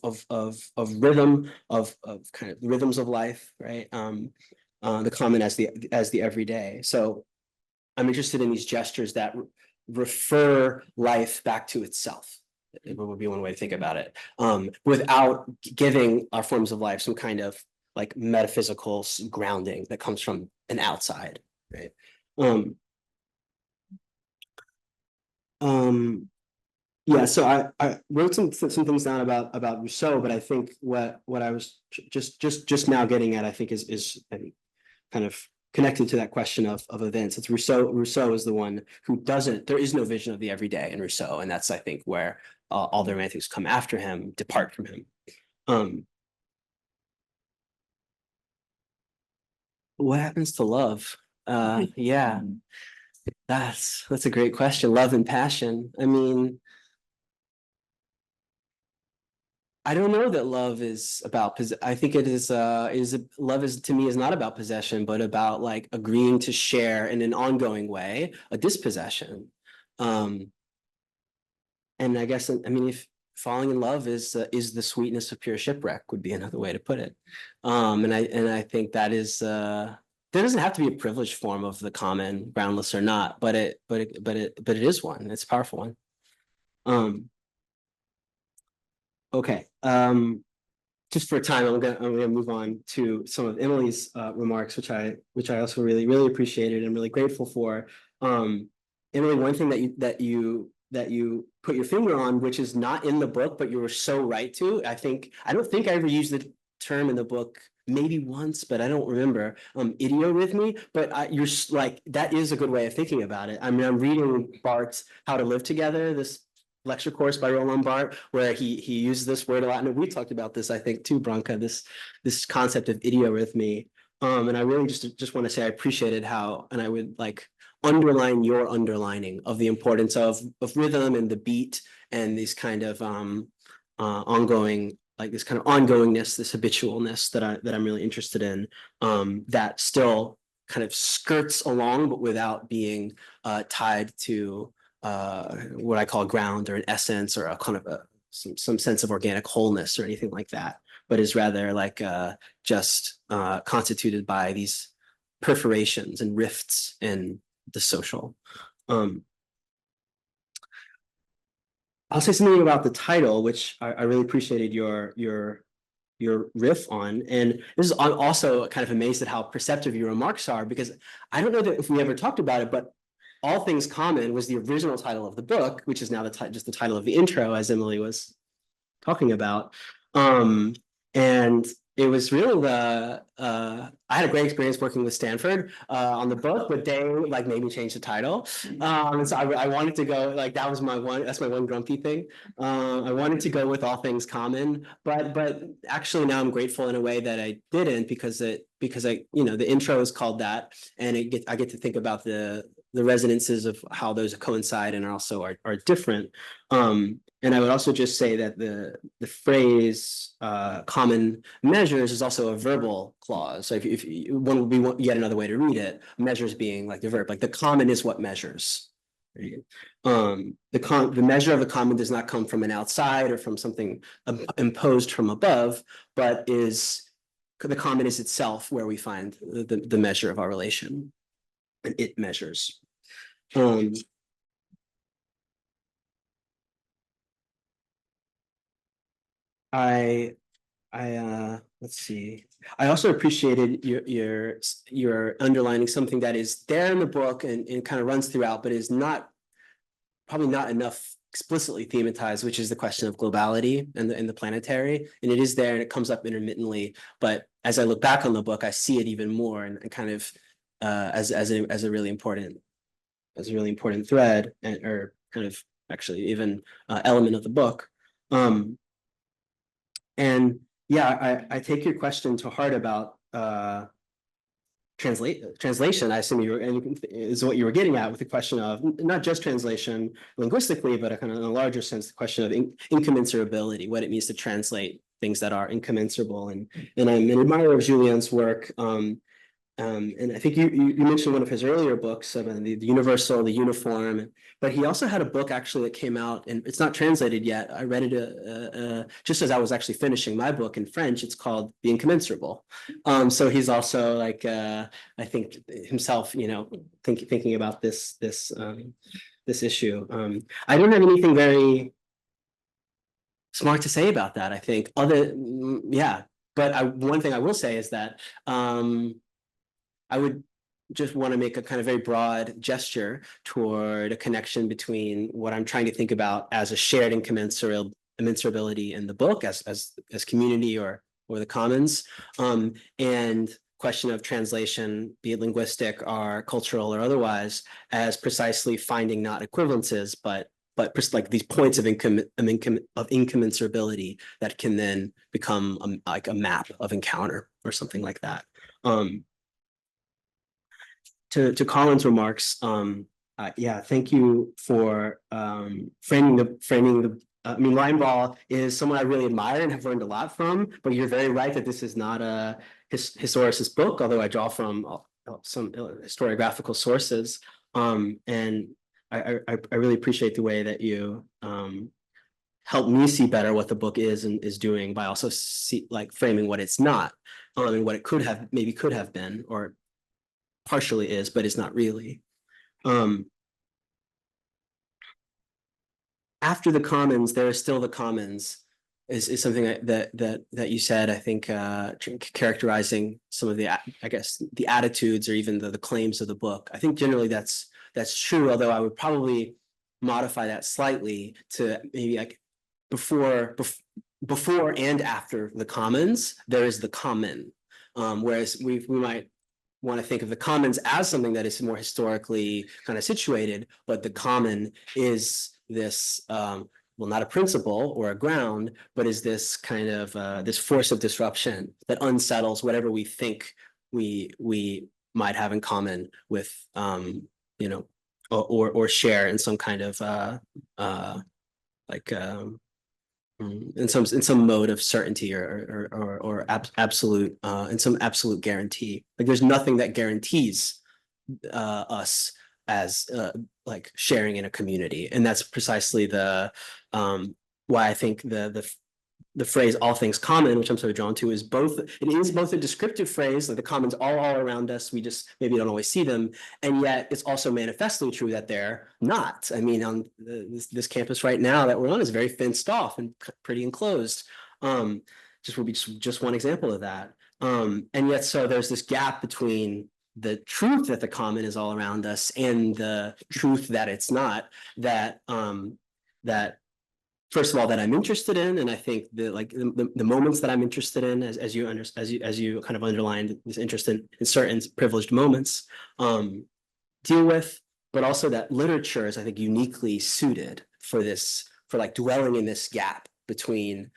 rhythm, of kind of rhythms of life, right? The common as the everyday. So I'm interested in these gestures that refer life back to itself. It would be one way to think about it, without giving our forms of life some kind of like metaphysical grounding that comes from an outside, right? Yeah, so I wrote some things down about Rousseau, but I think what I was just now getting at, I think is kind of connected to that question of events. It's Rousseau is the one who there is no vision of the everyday in Rousseau, and that's, I think, where all the Romantics come after him depart from him. What happens to love? Yeah, that's a great question. Love and passion. I mean, I don't know that love is about I think it is love is to me is not about possession, but about like agreeing to share in an ongoing way a dispossession. And I guess I mean if falling in love is the sweetness of pure shipwreck would be another way to put it. And I think that is there doesn't have to be a privileged form of the common, groundless or not, but it is one. It's a powerful one. Okay. Just for time, I'm gonna move on to some of Emily's remarks, which I also really appreciated and really grateful for. Emily, one thing that you put your finger on, which is not in the book, but you were so right to. I don't think I ever used the term in the book, maybe once, but I don't remember. Idiorhythmy, but you're like that is a good way of thinking about it. I mean, I'm reading Barthes' How to Live Together, this lecture course by Roland Barthes, where he used this word a lot, and we talked about this, I think, too, Branka, this concept of idiorhythmy. And I really just want to say I appreciated how, and I would like underline your underlining of the importance of rhythm and the beat and these kind of ongoing, like this kind of ongoingness, this habitualness that I'm really interested in, that still kind of skirts along, but without being tied to what I call ground or an essence or a kind of some sense of organic wholeness or anything like that, but is rather like just constituted by these perforations and rifts in the social. I'll say something about the title, which I really appreciated your riff on. And this is, I'm also kind of amazed at how perceptive your remarks are, because I don't know that if we ever talked about it, but All Things Common was the original title of the book, which is now just the title of the intro, as Emily was talking about. And it was really I had a great experience working with Stanford on the book, but they like made me change the title. And so I wanted to go, like that's my one grumpy thing. I wanted to go with All Things Common, but actually now I'm grateful in a way that I didn't, because the intro is called that, and I get to think about the resonances of how those coincide and also are different. And I would also just say that the phrase common measures is also a verbal clause. So if one would be yet another way to read it, measures being like the verb, like the common is what measures. The measure of the common does not come from an outside or from something imposed from above, but the common is itself where we find the measure of our relation, and it measures. Let's see. I also appreciated your underlining something that is there in the book and kind of runs throughout, but is probably not enough explicitly thematized, which is the question of globality and the planetary. And it is there and it comes up intermittently. But as I look back on the book, I see it even more and kind of as a really important thread or kind of actually even element of the book. And yeah, I take your question to heart about translation. I assume is what you were getting at with the question of not just translation linguistically, but kind of in a larger sense, the question of incommensurability, what it means to translate things that are incommensurable. And I'm an admirer of Julien's work. And I think you mentioned one of his earlier books, the universal, the uniform, but he also had a book actually that came out, and it's not translated yet. I read it just as I was actually finishing my book in French. It's called The Incommensurable. So he's also like I think himself, thinking about this issue. I don't have anything very smart to say about that. I think but one thing I will say is that I would just want to make a kind of very broad gesture toward a connection between what I'm trying to think about as a shared incommensurability in the book as community or the commons, and question of translation, be it linguistic or cultural or otherwise, as precisely finding not equivalences, but like these points of incommensurability that can then become like a map of encounter or something like that. to Colin's remarks, yeah, thank you for framing the. I mean, Linebaugh is someone I really admire and have learned a lot from. But you're very right that this is not a historicist book, although I draw from some historiographical sources. And I really appreciate the way that you help me see better what the book is and is doing by also framing what it's not, and what it maybe could have been, or partially is, but it's not really. After the commons, there is still the commons is something that you said, I think, characterizing some of the, I guess, the attitudes or even the claims of the book. I think generally that's true, although I would probably modify that slightly to maybe like before and after the commons, there is the common. Whereas we might want to think of the commons as something that is more historically kind of situated, but the common is this, well, not a principle or a ground, but is this kind of this force of disruption that unsettles whatever we think we might have in common with, you know, or share in some kind of in some mode of certainty or absolute in some absolute guarantee. Like there's nothing that guarantees us as like sharing in a community, and that's precisely the why I think the phrase "all things common," which I'm so drawn to, is both a descriptive phrase, like the commons are all around us, we just maybe don't always see them, and yet it's also manifestly true that they're not. I mean, on this campus right now that we're on is very fenced off and pretty enclosed. Just will be just one example of that. And yet, so there's this gap between the truth that the common is all around us and the truth that it's not, that first of all, that I'm interested in, and I think the moments that I'm interested in, as you kind of underlined, this interest in certain privileged moments, deal with, but also that literature is, I think, uniquely suited for this, for like dwelling in this gap between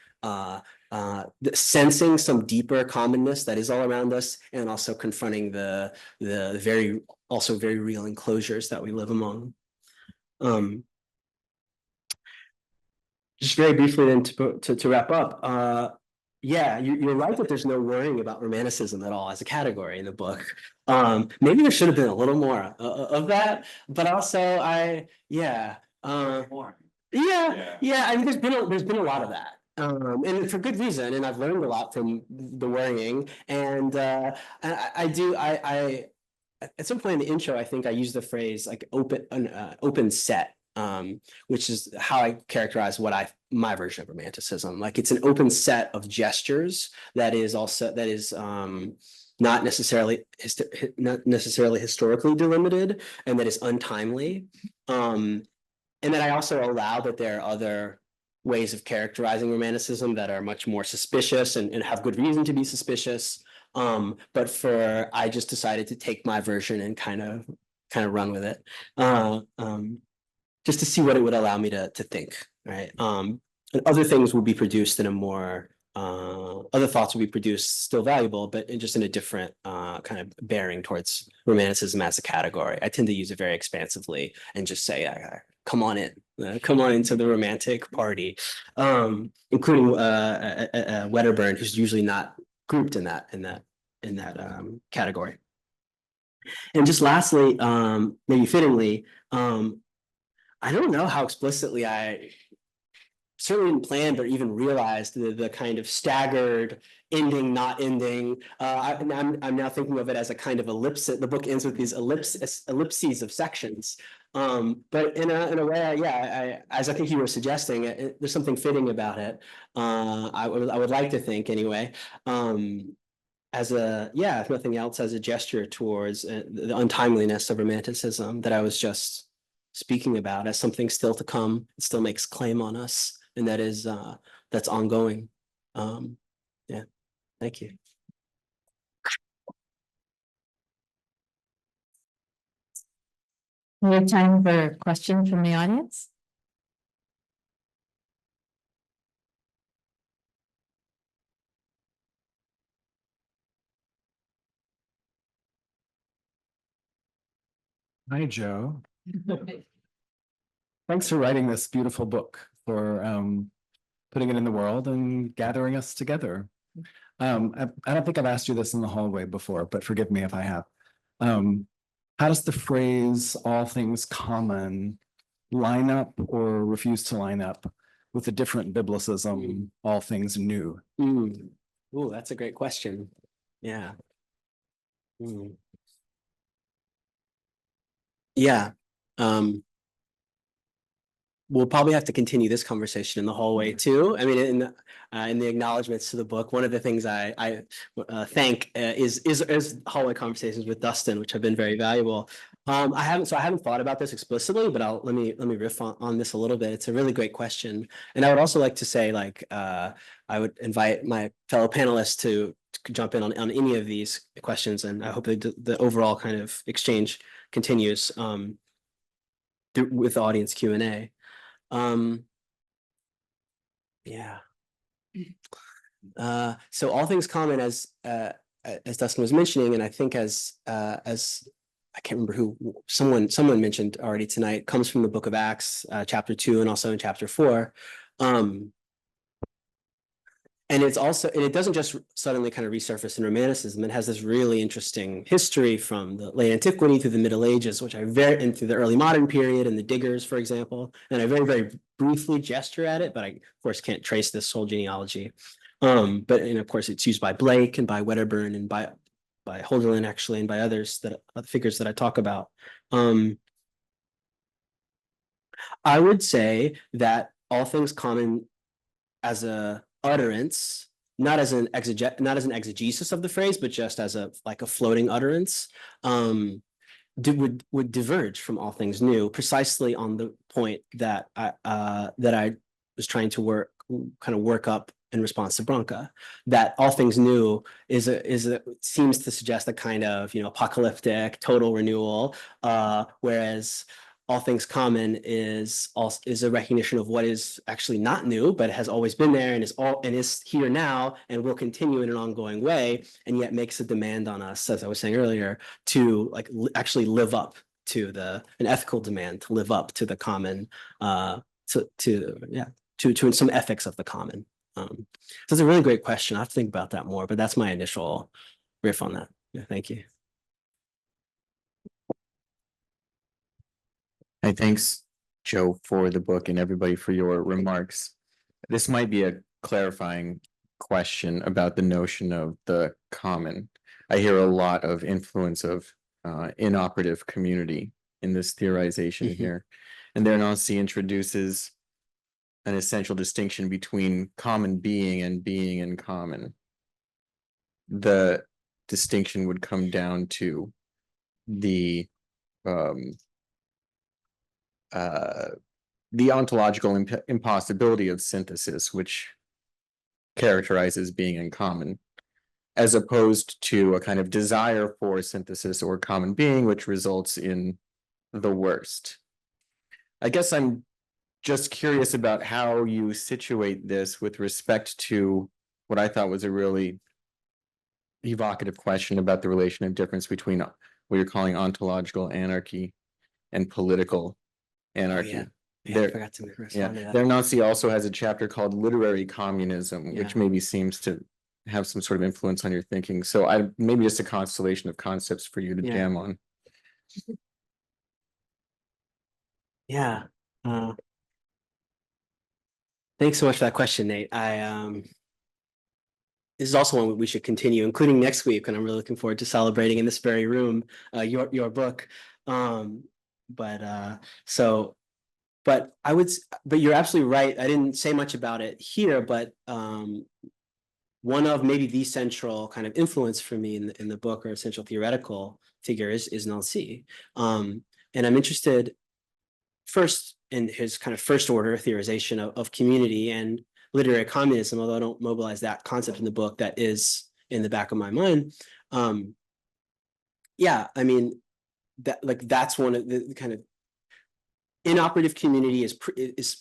sensing some deeper commonness that is all around us, and also confronting the very real enclosures that we live among. Just very briefly then to wrap up, yeah, you're right that there's no worrying about Romanticism at all as a category in the book. Maybe there should have been a little more of that, but also yeah, I mean, there's been a lot of that. And for good reason, and I've learned a lot from the worrying, and I at some point in the intro, I think I used the phrase like open set, which is how I characterize my version of Romanticism. Like it's an open set of gestures that is not necessarily historically delimited, and that is untimely. And then I also allow that there are other ways of characterizing Romanticism that are much more suspicious and have good reason to be suspicious. But I just decided to take my version and kind of run with it. Just to see what it would allow me to think, right? And other things will be produced in a more, other thoughts will be produced still valuable, but just in a different kind of bearing towards Romanticism as a category. I tend to use it very expansively and just say, come on in, come on into the Romantic party, including Wedderburn, who's usually not grouped in that category. And just lastly, maybe fittingly, I don't know how explicitly I certainly didn't plan or even realized the kind of staggered ending, not ending. I'm now thinking of it as a kind of ellipse. The book ends with these ellipses of sections. But in a way, as I think you were suggesting, there's something fitting about it. I would like to think anyway. If nothing else, as a gesture towards the untimeliness of Romanticism that I was just speaking about, as something still to come, it still makes claim on us, and that's ongoing. Yeah, thank you. We have time for questions from the audience. Hi, Joe. Thanks for writing this beautiful book, for putting it in the world and gathering us together. I don't think I've asked you this in the hallway before, but forgive me if I have. How does the phrase "all things common" line up or refuse to line up with the different biblicism, "all things new"? Ooh, that's a great question. Yeah. Yeah. We'll probably have to continue this conversation in the hallway too. I mean, in the acknowledgements to the book, one of the things I thank is hallway conversations with Dustin, which have been very valuable. I haven't thought about this explicitly, but let me riff on this a little bit. It's a really great question, and I would also like to say, like, I would invite my fellow panelists to jump in on any of these questions, and I hope that the overall kind of exchange continues with the audience Q&A. Yeah. So all things common, as Dustin was mentioning, and I think as I can't remember who, someone mentioned already tonight, comes from the book of Acts, chapter 2, and also in chapter 4. And it's also, and it doesn't just suddenly kind of resurface in Romanticism. It has this really interesting history from the late antiquity through the Middle Ages, which and through the early modern period and the diggers, for example. And I very briefly gesture at it, but I, of course, can't trace this whole genealogy. But and of course, it's used by Blake and by Wedderburn and by Hölderlin, actually, and by others, that figures that I talk about. I would say that all things common as a utterance, not as an exegesis of the phrase, but just as a floating utterance, would diverge from all things new, precisely on the point that I was trying to work up in response to Branca, that all things new seems to suggest a kind of apocalyptic total renewal, whereas all things common is a recognition of what is actually not new, but has always been there and is here now and will continue in an ongoing way, and yet makes a demand on us, as I was saying earlier, to actually live up to an ethical demand to live up to the common, to some ethics of the common. So it's a really great question. I have to think about that more, but that's my initial riff on that. Yeah, thank you. Hey, thanks, Joe, for the book and everybody for your remarks. This might be a clarifying question about the notion of the common. I hear a lot of influence of inoperative community in this theorization here. And Albernaz introduces an essential distinction between common being and being in common. The distinction would come down to the ontological impossibility of synthesis, which characterizes being in common, as opposed to a kind of desire for synthesis or common being, which results in the worst. I guess I'm just curious about how you situate this with respect to what I thought was a really evocative question about the relation and difference between what you're calling ontological anarchy and political anarchy. I forgot to respond to that. Albernaz also has a chapter called Literary Communism, which maybe seems to have some sort of influence on your thinking. So maybe just a constellation of concepts for you to jam on. Yeah. Thanks so much for that question, Nate. This is also one we should continue, including next week, and I'm really looking forward to celebrating in this very room your book. But you're absolutely right. I didn't say much about it here, but one of maybe the central kind of influence for me in the book, or essential theoretical figure, is Nancy. And I'm interested first in his kind of first order theorization of community and literary communism, although I don't mobilize that concept in the book. That is in the back of my mind. Yeah, I mean, that's one of the kind of inoperative community is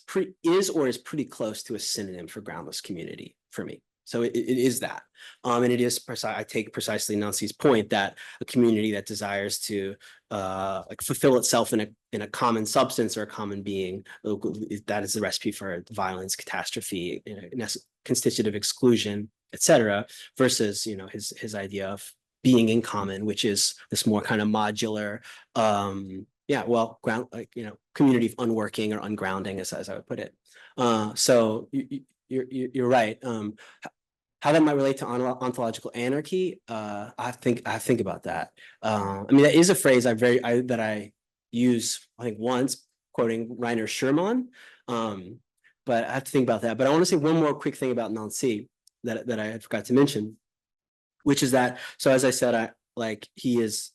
pretty close to a synonym for groundless community for me. So it is that. And it is I take precisely Nancy's point that a community that desires to like fulfill itself in a common substance or a common being, that is the recipe for violence, catastrophe, constitutive exclusion, etc. Versus, you know, his idea of being in common, which is this more kind of modular, community of unworking or ungrounding, as I would put it. So you're right. How that might relate to ontological anarchy, I think about that. I mean, that is a phrase that I use, I think, once, quoting Rainer Schurman. But I have to think about that. But I want to say one more quick thing about Nancy that I forgot to mention, which is that, so as I said, he is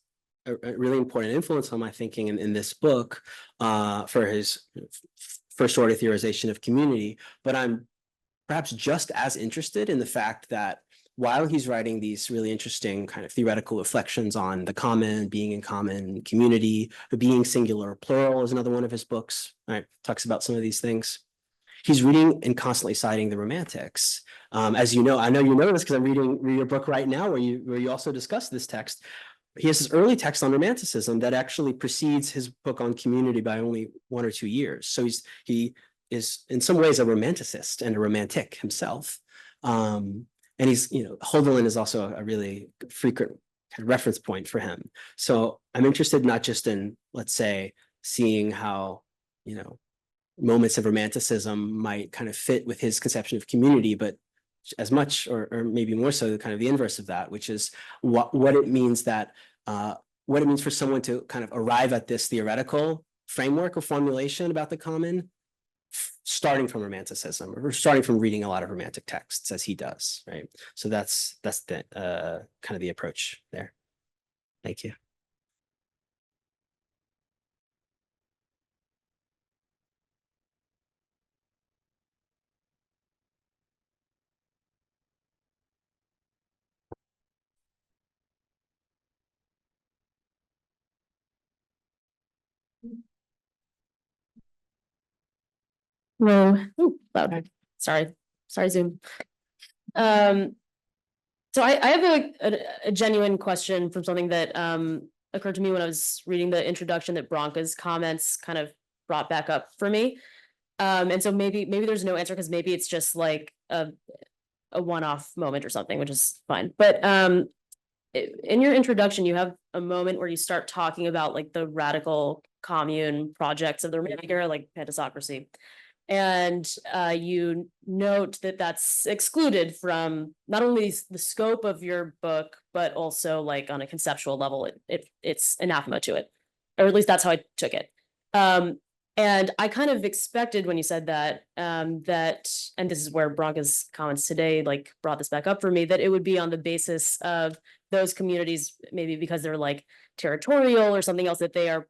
a really important influence on my thinking in this book for his first order theorization of community. But I'm perhaps just as interested in the fact that while he's writing these really interesting kind of theoretical reflections on the common, being in common, community, the being singular, plural is another one of his books, right? Talks about some of these things. He's reading and constantly citing the Romantics. As you know, I know you know this because I'm reading your book right now where you also discuss this text. He has this early text on Romanticism that actually precedes his book on community by only 1 or 2 years. So he is in some ways a romanticist and a romantic himself. And he's, you know, Hölderlin is also a really frequent kind of reference point for him. So I'm interested not just in, let's say, seeing how, you know, moments of romanticism might kind of fit with his conception of community, but as much or maybe more so kind of the inverse of that, which is what it means that what it means for someone to kind of arrive at this theoretical framework or formulation about the common, starting from Romanticism or starting from reading a lot of Romantic texts as he does, right? So that's the kind of the approach there. Thank you. Hello. Ooh, loud. Sorry, Zoom. So I have a genuine question from something that occurred to me when I was reading the introduction that Branca's comments kind of brought back up for me. And so maybe there's no answer because maybe it's just like a one-off moment or something, which is fine. But in your introduction, you have a moment where you start talking about like the radical commune projects of the Romantic era, like pantasocracy. And you note that that's excluded from not only the scope of your book, but also like on a conceptual level, it's anathema to it, or at least that's how I took it. And I kind of expected when you said that, and this is where Branca's comments today like brought this back up for me, that it would be on the basis of those communities, maybe because they're like territorial or something else, that they are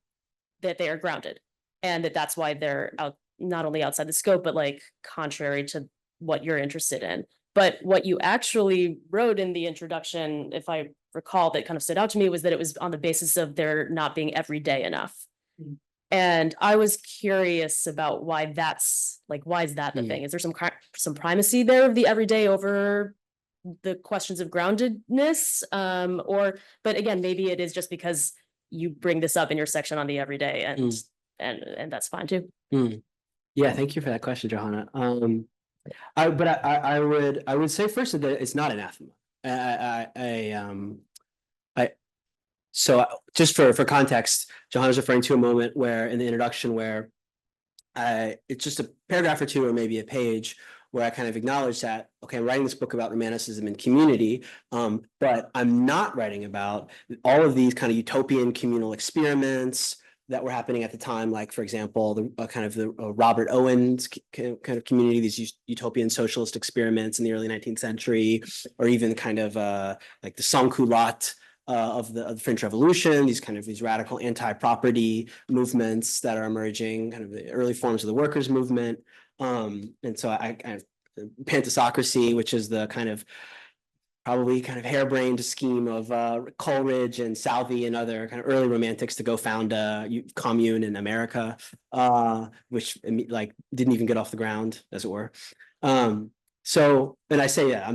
grounded, and that's why they're out, not only outside the scope, but like contrary to what you're interested in. But what you actually wrote in the introduction, if I recall, that kind of stood out to me was that it was on the basis of there not being everyday enough. Mm. And I was curious about why is that the thing? Is there some primacy there of the everyday over the questions of groundedness? But again, maybe it is just because you bring this up in your section on the everyday, and that's fine too. Mm. Yeah, thank you for that question, Johanna. I would say first that it's not anathema. So just for context, Johanna's referring to a moment where in the introduction where it's just a paragraph or two or maybe a page where I kind of acknowledge that, okay, I'm writing this book about Romanticism and community, but I'm not writing about all of these kind of utopian communal experiments that were happening at the time, like, for example, the Robert Owen's kind of community, these utopian socialist experiments in the early 19th century, or even kind of like the sans-culotte of the French Revolution, these radical anti-property movements that are emerging, kind of the early forms of the workers' movement. And so I pantasocracy, which is the probably kind of harebrained scheme of Coleridge and Southey and other kind of early romantics to go found a commune in America, which like didn't even get off the ground, as it were. So, and I say, yeah,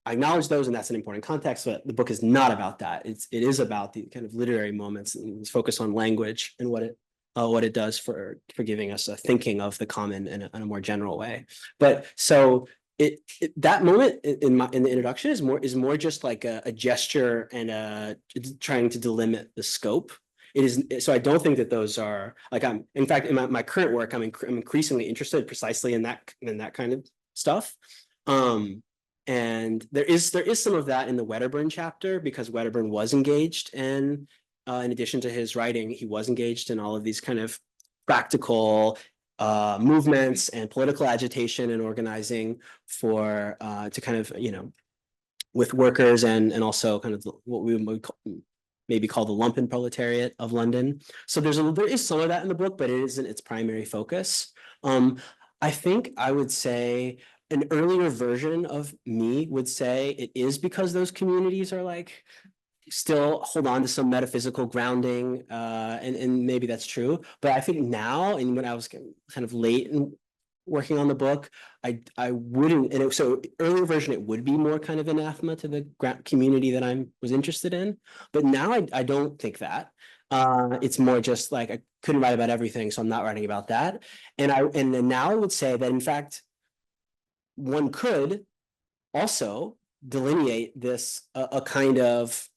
I acknowledge those, and that's an important context, but the book is not about that. It is about the kind of literary moments, and it's focused on language and what it does for giving us a thinking of the common in a more general way. But so that moment in the introduction is more just like a gesture and trying to delimit the scope. It is, so I don't think that those are like, in fact, in my current work, I'm increasingly interested precisely in that kind of stuff. And there is some of that in the Wedderburn chapter, because Wedderburn was engaged in addition to his writing, he was engaged in all of these kind of practical movements and political agitation and organizing for to kind of, with workers and also kind of what we would maybe call the lumpen proletariat of London. So there is some of that in the book, but it isn't its primary focus. I think I would say an earlier version of me would say it is because those communities are like still hold on to some metaphysical grounding, and maybe that's true. But I think now, and when I was kind of late in working on the book, I wouldn't, and so earlier version, it would be more kind of anathema to the community that I was interested in. But now I don't think that. It's more just like I couldn't write about everything, so I'm not writing about that. And then now I would say that in fact, one could also delineate this a kind of,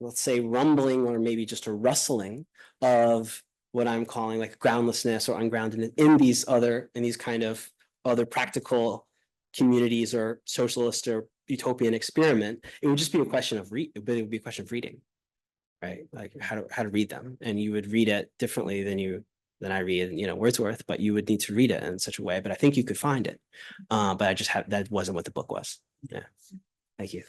let's say, rumbling or maybe just a rustling of what I'm calling like groundlessness or ungroundedness in these kind of other practical communities or socialist or utopian experiment. It would just be a question of it would be a question of reading, right? Like how to read them, and you would read it differently than I read, Wordsworth, but you would need to read it in such a way. But I think you could find it. But I just that wasn't what the book was. Yeah. Thank you.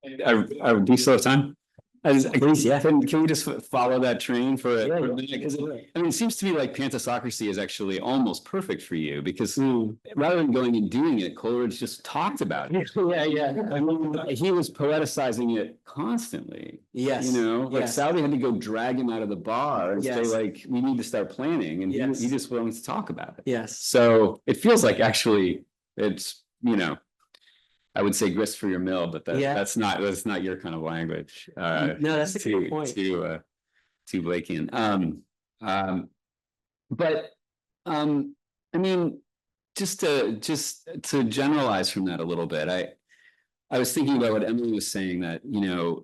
Do you still have time? Please, yeah. Can we just follow that train for a Yeah, minute? Because it seems to me like pantasocracy is actually almost perfect for you, because rather than going and doing it, Coleridge just talked about it. Yeah. I mean, he was poeticizing it constantly. Yes. Like yes. Saudi had to go drag him out of the bar and say, Yes. like, we need to start planning, and Yes. he just willing to talk about it. Yes. So it feels like actually it's, I would say grist for your mill, but that's not your kind of language. No, that's a good point. To Blakean. But I mean, just to generalize from that a little bit, I was thinking about what Emily was saying, that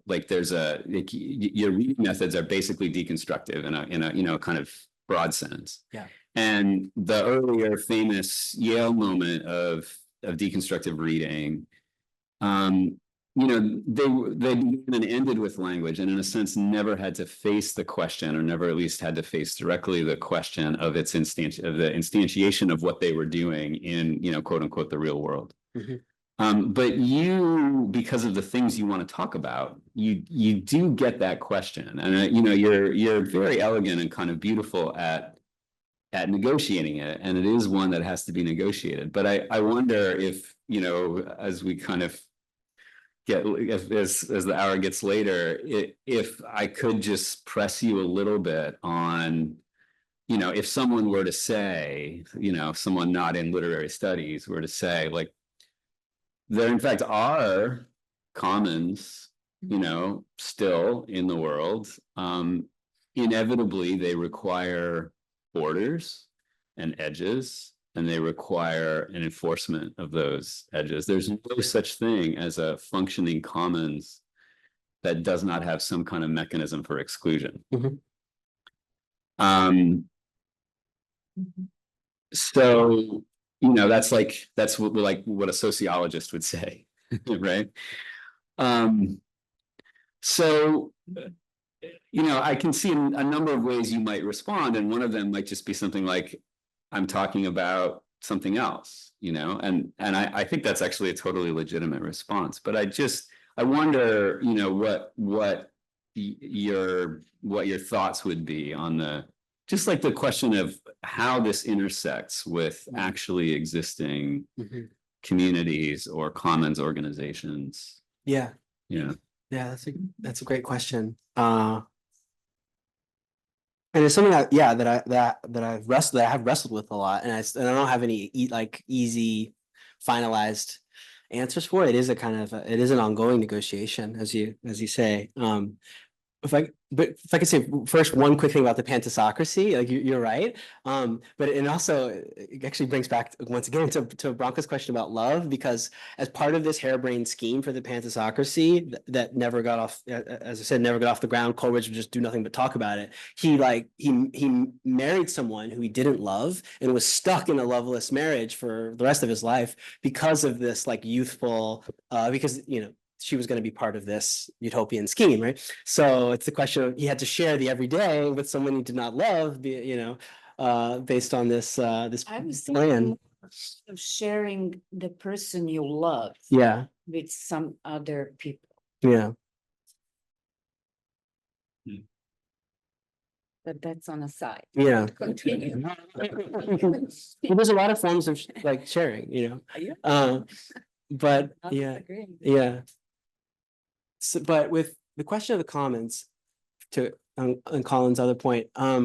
like there's your reading methods are basically deconstructive in a kind of broad sense. Yeah. And the earlier famous Yale moment of deconstructive reading, they began and ended with language, and in a sense never had to face the question, or never at least had to face directly the question of the instantiation of what they were doing in quote unquote the real world. Mm-hmm. But you, because of the things you want to talk about, you do get that question, and you're very elegant and kind of beautiful at negotiating it, and it is one that has to be negotiated. But I wonder if, as we kind of as the hour gets later, if I could just press you a little bit on, if someone were to say, someone not in literary studies were to say, like, there in fact are commons, still in the world. Inevitably, they require borders and edges, and they require an enforcement of those edges. There's no such thing as a functioning commons that does not have some kind of mechanism for exclusion. Mm-hmm. So, that's what a sociologist would say, right? So, I can see a number of ways you might respond, and one of them might just be something like, I'm talking about something else, and I think that's actually a totally legitimate response. But I wonder, what your thoughts would be on just like the question of how this intersects with actually existing communities or commons organizations. Yeah. Yeah. Yeah, that's a great question. And it's something that, yeah, that I have wrestled with a lot, and I don't have any easy finalized answers for it. It is a kind of it is an ongoing negotiation, as you say. If I could say first one quick thing about the pantasocracy, like you're right. But it also it actually brings back once again to Branca's question about love, because as part of this harebrained scheme for the pantasocracy that never got off, as I said, never got off the ground. Coleridge would just do nothing but talk about it. He married someone who he didn't love and was stuck in a loveless marriage for the rest of his life because of this like youthful, because she was going to be part of this utopian scheme, right? So it's the question of he had to share the everyday with someone he did not love, based on this this I was plan. thinking of sharing the person you love Yeah, with some other people, yeah, but that's on a side. yeah. Continue. Well, there's a lot of forms of like sharing, but Not yeah, agreeing. yeah. So, but with the question of the commons, to on Colin's other point, I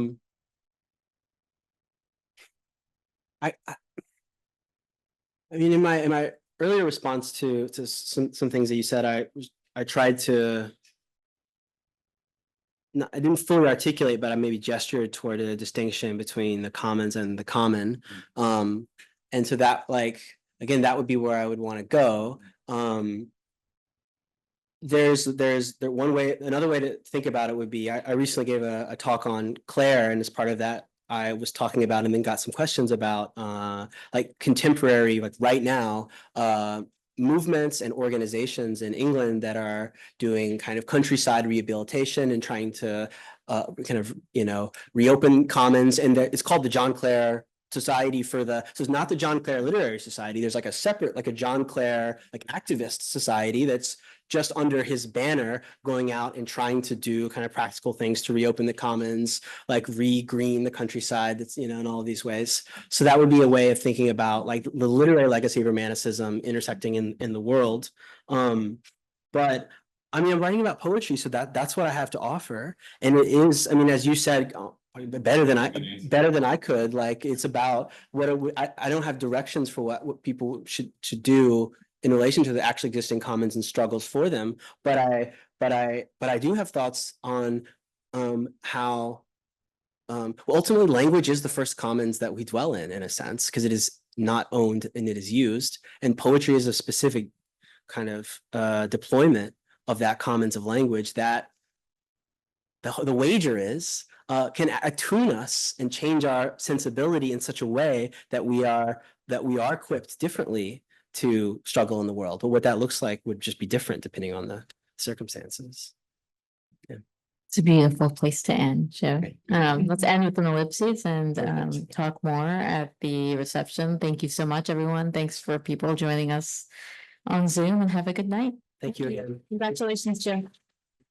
mean, in my earlier response to some things that you said, I tried to. I didn't fully articulate, but I maybe gestured toward a distinction between the commons and the common. And so that, like, again, that would be where I would want to go. There's one way, another way to think about it would be, I recently gave a talk on Clare, and as part of that, I was talking about and then got some questions about like contemporary, like right now, movements and organizations in England that are doing kind of countryside rehabilitation and trying to kind of, reopen commons. And it's called the John Clare Society so it's not the John Clare Literary Society. There's like a separate, like a John Clare, like activist society that's just under his banner going out and trying to do kind of practical things to reopen the commons, like re-green the countryside, that's, in all of these ways. So that would be a way of thinking about like the literary legacy of Romanticism intersecting in the world. But I mean, I'm writing about poetry, so that's what I have to offer. And it is, I mean, as you said, better than I could, like, it's about I don't have directions for what people should do in relation to the actually existing commons and struggles for them. But I do have thoughts on how ultimately language is the first commons that we dwell in a sense, because it is not owned and it is used. And poetry is a specific kind of deployment of that commons of language that the wager is can attune us and change our sensibility in such a way that we are equipped differently to struggle in the world. But what that looks like would just be different depending on the circumstances. It's a beautiful place to end, Joe. Let's end with an ellipses and talk more at the reception. Thank you so much, everyone. Thanks for people joining us on Zoom, and have a good night. Thank you again. Congratulations, Joe.